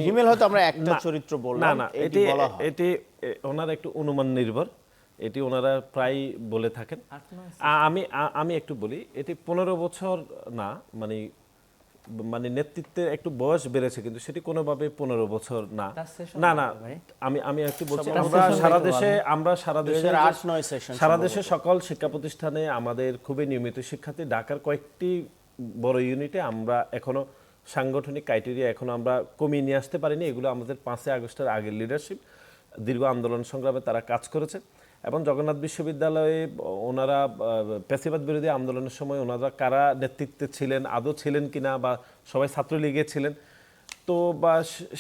হিমেল হয়তো আমরা একটা চরিত্র বললাম, না, এটি ওনার একটু অনুমান নির্ভর, এটি ওনারা প্রায় বলে থাকেন। আমি একটু বলি, এটি 15 বছর না, মানে নেতৃত্বে একটু বয়স বেড়েছে, কিন্তু সেটি কোনোভাবে 15 বছর না। আমি একটু বলছি, আমরা সারা দেশে সকল শিক্ষা প্রতিষ্ঠানে আমাদের খুবই নিয়মিত শিক্ষার্থী, ঢাকার কয়েকটি বড় ইউনিটে আমরা এখনো সাংগঠনিক ক্রাইটেরিয়া এখনো আমরা কমিয়ে নিয়ে আসতে পারিনি। এগুলো আমাদের 5 আগস্টের আগের লিডারশিপ, দীর্ঘ আন্দোলন সংগ্রামে তারা কাজ করেছে। এবং জগন্নাথ বিশ্ববিদ্যালয়ে ওনারা ফ্যাসিবাদ বিরোধী আন্দোলনের সময় ওনারা কারা নেতৃত্বে ছিলেন, আদৌ ছিলেন কিনা, বা সবাই ছাত্রলীগে ছিলেন, তো বা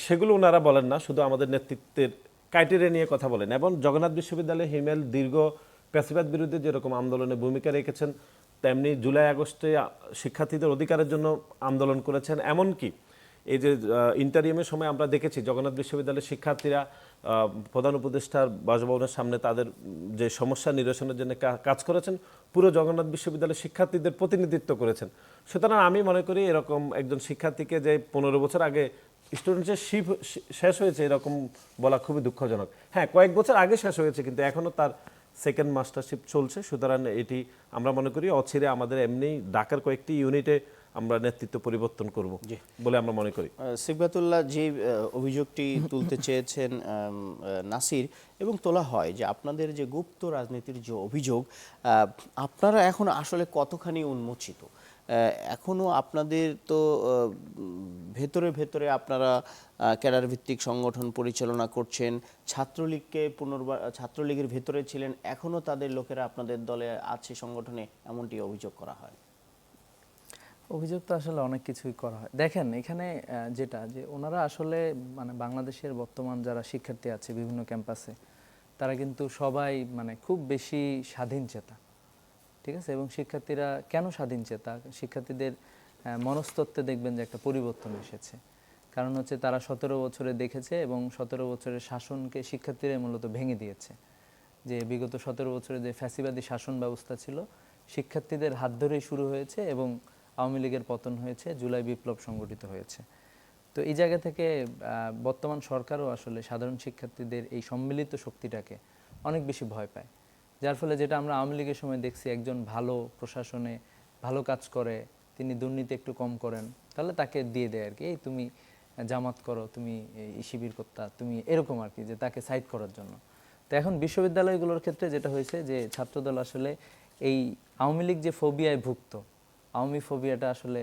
সেগুলো ওনারা বলেন না, শুধু আমাদের নেতৃত্বের ক্রাইটেরিয়া নিয়ে কথা বলেন। এবং জগন্নাথ বিশ্ববিদ্যালয়ে হিমেল দীর্ঘ ফ্যাসিবাদ বিরুদ্ধে যেরকম আন্দোলনে ভূমিকা রেখেছেন, তেমনি জুলাই আগস্টে শিক্ষার্থীদের অধিকারের জন্য আন্দোলন করেছেন। এমনকি এই যে ইন্টারিয়ামের সময় আমরা দেখেছি জগন্নাথ বিশ্ববিদ্যালয়ের শিক্ষার্থীরা প্রধান উপদেষ্টার বাসভবনের সামনে তাদের যে সমস্যা নিরসনের জন্য কাজ করেছেন, পুরো জগন্নাথ বিশ্ববিদ্যালয়ের শিক্ষার্থীদের প্রতিনিধিত্ব করেছেন। সুতরাং আমি মনে করি এরকম একজন শিক্ষার্থীকে যে 15 বছর আগে স্টুডেন্টসের শিপ শেষ হয়েছে এরকম বলা খুবই দুঃখজনক। হ্যাঁ, কয়েক বছর আগে শেষ হয়েছে, কিন্তু এখনও তার সেকেন্ড মাস্টারশিপ চলছে। সুতরাং এটি আমরা মনে করি অচিরে আমাদের এমনি ঢাকার কয়েকটি ইউনিটে আমরা নেতৃত্ব পরিবর্তন করব বলে আমরা মনে করি। সিকবাতুল্লাহ যে অভিযোগটি তুলতে চেয়েছেন নাসির, এবং তোলা হয় যে আপনাদের যে গুপ্ত রাজনীতির যে অভিযোগ, আপনারা এখন আসলে কতখানি উন্মোচিত? এখনো আপনাদের তো ভেতরে ভেতরে আপনারা ক্যাডার ভিত্তিক সংগঠন পরিচালনা করছেন, ছাত্রলীগকে ছাত্রলীগের ভেতরে ছিলেন, এখনো তাদের লোকেরা আপনাদের দলে আছে সংগঠনে, এমনটি অভিযোগ করা হয়। অভিযোগ তো আসলে অনেক কিছুই করা হয়। দেখেন এখানে যেটা যে ওনারা আসলে মানে বাংলাদেশের বর্তমান যারা শিক্ষার্থী আছে বিভিন্ন ক্যাম্পাসে, তারা কিন্তু সবাই মানে খুব বেশি স্বাধীন চেতা, ঠিক আছে? এবং শিক্ষার্থীরা কেন স্বাধীন চেতা? শিক্ষার্থীদের মনস্তত্ত্বে দেখবেন যে একটা পরিবর্তন এসেছে। কারণ হচ্ছে তারা 17 বছরে দেখেছে এবং 17 বছরের শাসনকে শিক্ষার্থীরা মূলত ভেঙে দিয়েছে। যে বিগত 17 বছরে যে ফ্যাসিবাদী শাসন ব্যবস্থা ছিল, শিক্ষার্থীদের হাত ধরেই শুরু হয়েছে এবং আওয়ামী লীগের পতন হয়েছে, জুলাই বিপ্লব সংগঠিত হয়েছে। তো এই জায়গা থেকে বর্তমান সরকারও আসলে সাধারণ শিক্ষার্থীদের এই সম্মিলিত শক্তিটাকে অনেক বেশি ভয় পায়। যার ফলে যেটা আমরা আওয়ামী লীগের সময় দেখছি, একজন ভালো প্রশাসনে ভালো কাজ করে, তিনি দুর্নীতি একটু কম করেন, তাহলে তাকে দিয়ে দেয় আর কি, এই তুমি জামাত করো, তুমি শিবির কর্তা, তুমি এরকম আর কি, যে তাকে সাইড করার জন্য। তো এখন বিশ্ববিদ্যালয়গুলোর ক্ষেত্রে যেটা হয়েছে যে ছাত্রদল আসলে এই আওয়ামী লীগ যে ফোবিয়ায় ভুক্ত, আওয়ামী ফোবিয়াটা আসলে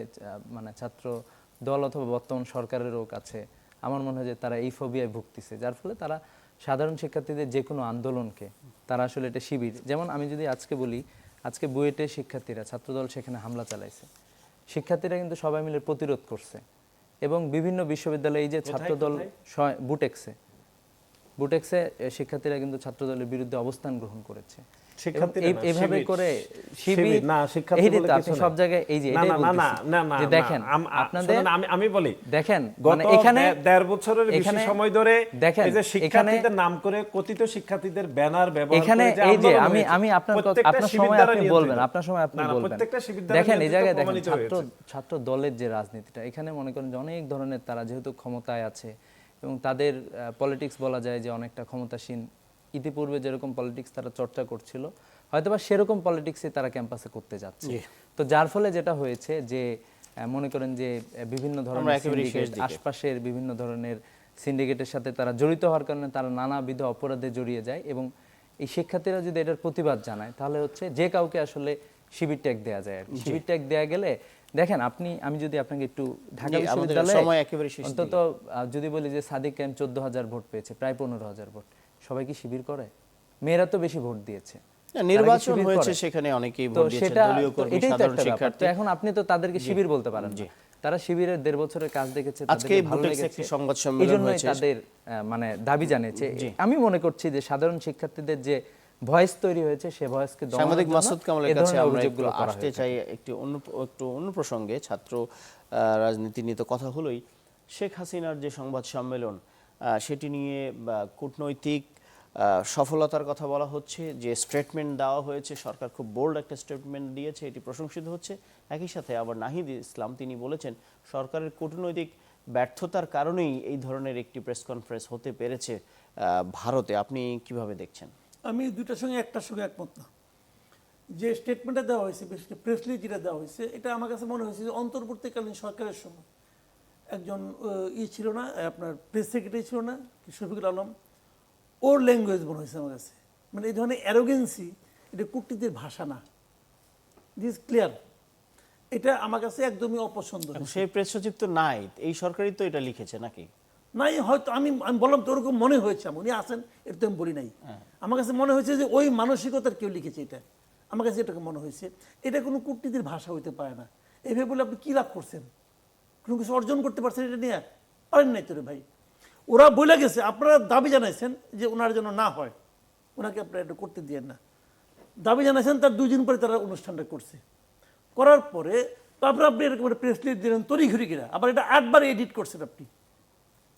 মানে ছাত্র দল অথবা বর্তমান সরকারেরও কাছে আমার মনে হয় যে তারা এই ফোবিয়ায় ভুগতেছে। যার ফলে তারা সাধারণ শিক্ষার্থীদের যে কোনো আন্দোলনকে তারা আসলে এটা শিবির, যেমন আমি যদি আজকে বলি, আজকে বুয়েটে শিক্ষার্থীরা ছাত্রদল সেখানে হামলা চালাইছে, শিক্ষার্থীরা কিন্তু সবাই মিলে প্রতিরোধ করছে। এবং বিভিন্ন বিশ্ববিদ্যালয়ে এই যে ছাত্রদল বুটেক্সে শিক্ষার্থীরা কিন্তু ছাত্রদলের বিরুদ্ধে অবস্থান গ্রহণ করেছে। এইভাবে করে শিবির না, আপনি সব জায়গায় এই যে দেখেন আপনাদের, আমি বলি দেখেন মানে এখানে 1.5 বছরের বেশি সময় ধরে এই যে শিক্ষার্থীদের নাম করে কথিত শিক্ষার্থীদের ব্যানার ব্যবহার করে যে এই যে আমি আপনার সময় আপনি বলবেন, আপনার সময় আপনি বলবেন, দেখেন এই জায়গায় দেখেন ছাত্র দলের যে রাজনীতিটা, এখানে মনে করেন যে অনেক ধরনের তারা যেহেতু ক্ষমতায় আছে এবং তাদের পলিটিক্স বলা যায় যে অনেকটা ক্ষমতাসীন, ইতিপূর্বে যেরকম পলিটিক্স তারা চর্চা করছিল হয়তোবা সেরকম পলিটিক্সই তারা ক্যাম্পাসে করতে যাচ্ছে। তো যার ফলে যেটা হয়েছে যে মনে করেন যে বিভিন্ন ধরনের আশপাশের বিভিন্ন ধরনের সিন্ডিকেটের সাথে তারা জড়িত হওয়ার কারণে তারা নানাবিধ অপরাধে জড়িয়ে যায়, এবং এই শিক্ষার্থীরা যদি এটার প্রতিবাদ জানায় তাহলে হচ্ছে যে কাউকে আসলে শিবির ট্যাগ দেওয়া যায় আর কি। শিবির ট্যাগ দেওয়া গেলে দেখেন আমি যদি আপনাকে একটু ঢাকা বিশ্ববিদ্যালয়ে অন্তত যদি বলি যে সাদিক কায়েম 14,000 ভোট পেয়েছে, প্রায় 15,000 ভোট, সবাই কি শিবির করে? মেয়েরা তো বেশি ভোট দিয়েছে, নির্বাচন হয়েছে সেখানে অনেকেই ভোট দিয়েছে, দলীয় কর্মী, সাধারণ শিক্ষার্থী। এখন আপনি তো তাদেরকে শিবির বলতে পারেন না, তারা শিবিরের 1.5 বছরের কাজ দেখেছে, আজকে ভালো লেগেছে, সংবাদ সম্মেলন হয়েছে, তাদের মানে দাবি জানিয়েছে। আমি মনে করছি যে সাধারণ শিক্ষার্থীদের যে ভয়েস তৈরি হয়েছে, সে ভয়েসকে সাংবাদিক মাসুদ কামালের কাছে আমরা আসতে চাই একটু অন্য প্রসঙ্গে। ছাত্র রাজনীতি নিয়ে তো কথা হলোই, শেখ হাসিনার যে সংবাদ সম্মেলন সেটি নিয়ে কূটনৈতিক সফলতার কথা বলা হচ্ছে, যে স্টেটমেন্ট দেওয়া হয়েছে, সরকার খুব বোল্ড একটা স্টেটমেন্ট দিয়েছে, এটি প্রশংসিত হচ্ছে। একই সাথে আবার নাহিদ ইসলাম তিনি বলেছেন সরকারের কূটনৈতিক ব্যর্থতার কারণেই এই ধরনের একটি প্রেস কনফারেন্স হতে পেরেছে ভারতে। আপনি কিভাবে দেখছেন? আমি দুইটার সঙ্গে একটার সঙ্গে একমত না। যে স্টেটমেন্টটা দেওয়া হয়েছে, প্রেসলি যেটা দেওয়া হয়েছে, এটা আমার কাছে মনে হয়েছে যে অন্তর্বর্তীকালীন সরকারের সময় একজন ছিল না, আপনার প্রেস সেক্রেটারি ছিল না শফিকুল আলম, ওর ল্যাঙ্গুয়েজ মনে হয়েছে আমার কাছে। মানে এই ধরনের অ্যারোগেন্সি, এটা কূটনীতির ভাষা না, দিস ক্লিয়ার। এটা আমার কাছে একদমই অপছন্দ। সেই প্রেস সচিব তো নাই, এই সরকারই তো এটা লিখেছে নাকি? নাই, হয়তো আমি বললাম তো ওরকম মনে হয়েছে, উনি আসেন এটা তো আমি বলি নাই। আমার কাছে মনে হয়েছে যে ওই মানসিকতার কেউ লিখেছে এটা, আমার কাছে এটাকে মনে হয়েছে। এটা কোনো কূটনীতির ভাষা হইতে পারে না। এইভাবে বলে আপনি কী লাভ করছেন? কোনো কিছু অর্জন করতে পারছেন এটা নিয়ে? পারেন নাই তোরে ভাই। ওরা বলে গেছে, আপনারা দাবি জানাইছেন যে ওনার জন্য না হয়, ওনাকে আপনারা এটা করতে দিয়েন না, দাবি জানাইছেন। তার 2 দিন পরে তারা অনুষ্ঠানটা করছে, করার পরে তারপরে আপনি এরকম একটা প্রেস রিলিজ দিলেন তড়িঘড়ি কিনা, আবার এটা 8বার এডিট করছেন আপনি,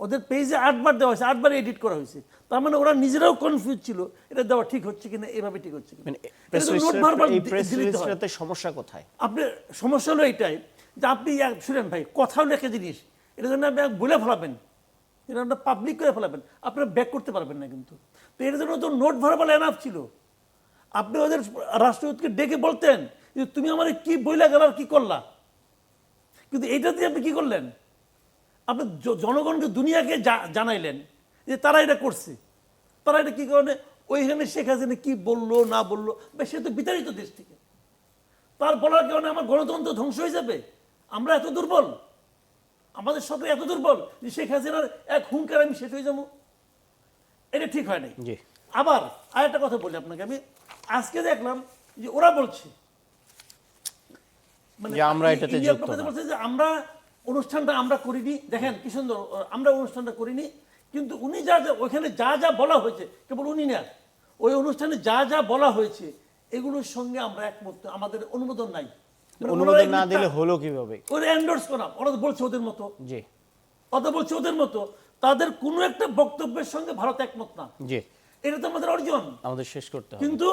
ওদের পেজে 8বার দেওয়া হয়েছে, 8বার এডিট করা হয়েছে। তার মানে ওরা নিজেরাও কনফিউজ ছিল এটা দেওয়া ঠিক হচ্ছে কিনা, এভাবে ঠিক হচ্ছে কিনা। মানে এটা তো নোট বারবার এই প্রেস delete হয়। রিলিজটাতে সমস্যা কোথায়? আপনার সমস্যা হলো এইটাই যে আপনি শুনেন ভাই, কথা হলো একটা জিনিস, এটা জন্য আপনি বলে ফেলাবেন, এটা আপনার পাবলিক করে ফেলাবেন, আপনারা ব্যাক করতে পারবেন না কিন্তু। তো এর জন্য তো নোট ভার্বাল এনাফ ছিল। আপনি ওদের রাষ্ট্রদূতকে ডেকে বলতেন যে তুমি আমার কি বইলা গেল আর কি করলা, কিন্তু এইটা দিয়ে আপনি কি করলেন, আপনি জনগণকে দুনিয়াকে জানাইলেন যে তারা এটা করছে, তারা এটা কি কারণে, ওইখানে শেখ হাসিনা কি বললো না বললো, বা সে তো বিতাড়িত দেশ থেকে, তার বলার কারণে আমার গণতন্ত্র ধ্বংস হয়ে যাবে। আমরা এত দুর্বল, আমাদের সরকার এত দুর্বল যে শেখ হাসিনার এক হুঙ্কার আমি শেষ হয়ে যাবো, এটা ঠিক হয় নাই। জি। আবার আরেকটা কথা বলি আপনাকে, আমি আজকে দেখলাম যে ওরা বলছে যে আমরা এটাতে ইন্ডিয়ার যুক্ত পক্ষে না। বলছে যে আমরা অনুষ্ঠানটা আমরা করিনি, দেখেন কি সুন্দর, আমরা অনুষ্ঠানটা করিনি, কিন্তু উনি ওইখানে যা যা বলা হয়েছে, কেবল উনি না, ওই অনুষ্ঠানে যা যা বলা হয়েছে এগুলোর সঙ্গে আমরা একমত, আমাদের অনুমোদন নাই। মানে অনুমোদন ওনারা না এগুলো দিলে হলো কিভাবে? ওরা এন্ডোর্স করা, ওরা তো বলছে ওদের মতো, জি কথা বলছে ওদের মতো, তাদের কোনো একটা বক্তব্যের সঙ্গে ভারত একমত না, জি, এটা তো আমাদের অর্জন। আমাদের শেষ করতে হবে। কিন্তু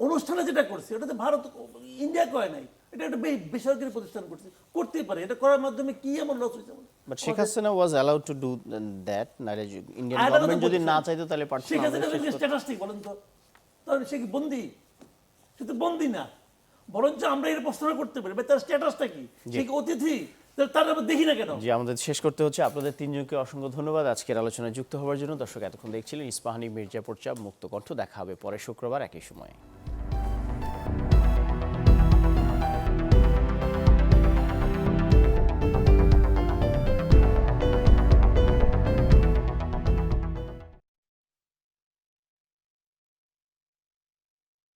অনুষ্ঠানে যেটা করছে ওটা তো ভারত, ইন্ডিয়া করে নাই, এটা একটা বেসরকারি প্রতিষ্ঠান করছে, করতেই পারে, এটা করার মাধ্যমে কি এমন লস হয়েছে আমাদের? But Sheikh Hasina was allowed to do that, নারে ইন্ডিয়ান আর এটা তো গভর্নমেন্ট যদি বলছি। না চাইতো তাহলে পারতো শেখ না। হাসিনা স্ট্যাটাস ঠিক বলেন তো, তাহলে সে কি বন্দি? সে তো বন্দি না, বরঞ্চ আমরা এর প্রশ্ন করতে পারি ভাই তার স্ট্যাটাসটা কি, সে কি অতিথি, তার আমরা দেখি না কেন? জি, আমাদের শেষ করতে হচ্ছে। আপনাদের তিনজনকে অসংখ্য ধন্যবাদ আজকের আলোচনায় যুক্ত হওয়ার জন্য। দর্শক এতক্ষণ দেখছিলেন ইস্পাহানি মির্জাপুর চা মুক্ত কণ্ঠ। দেখা হবে পরের শুক্রবার একই সময়ে।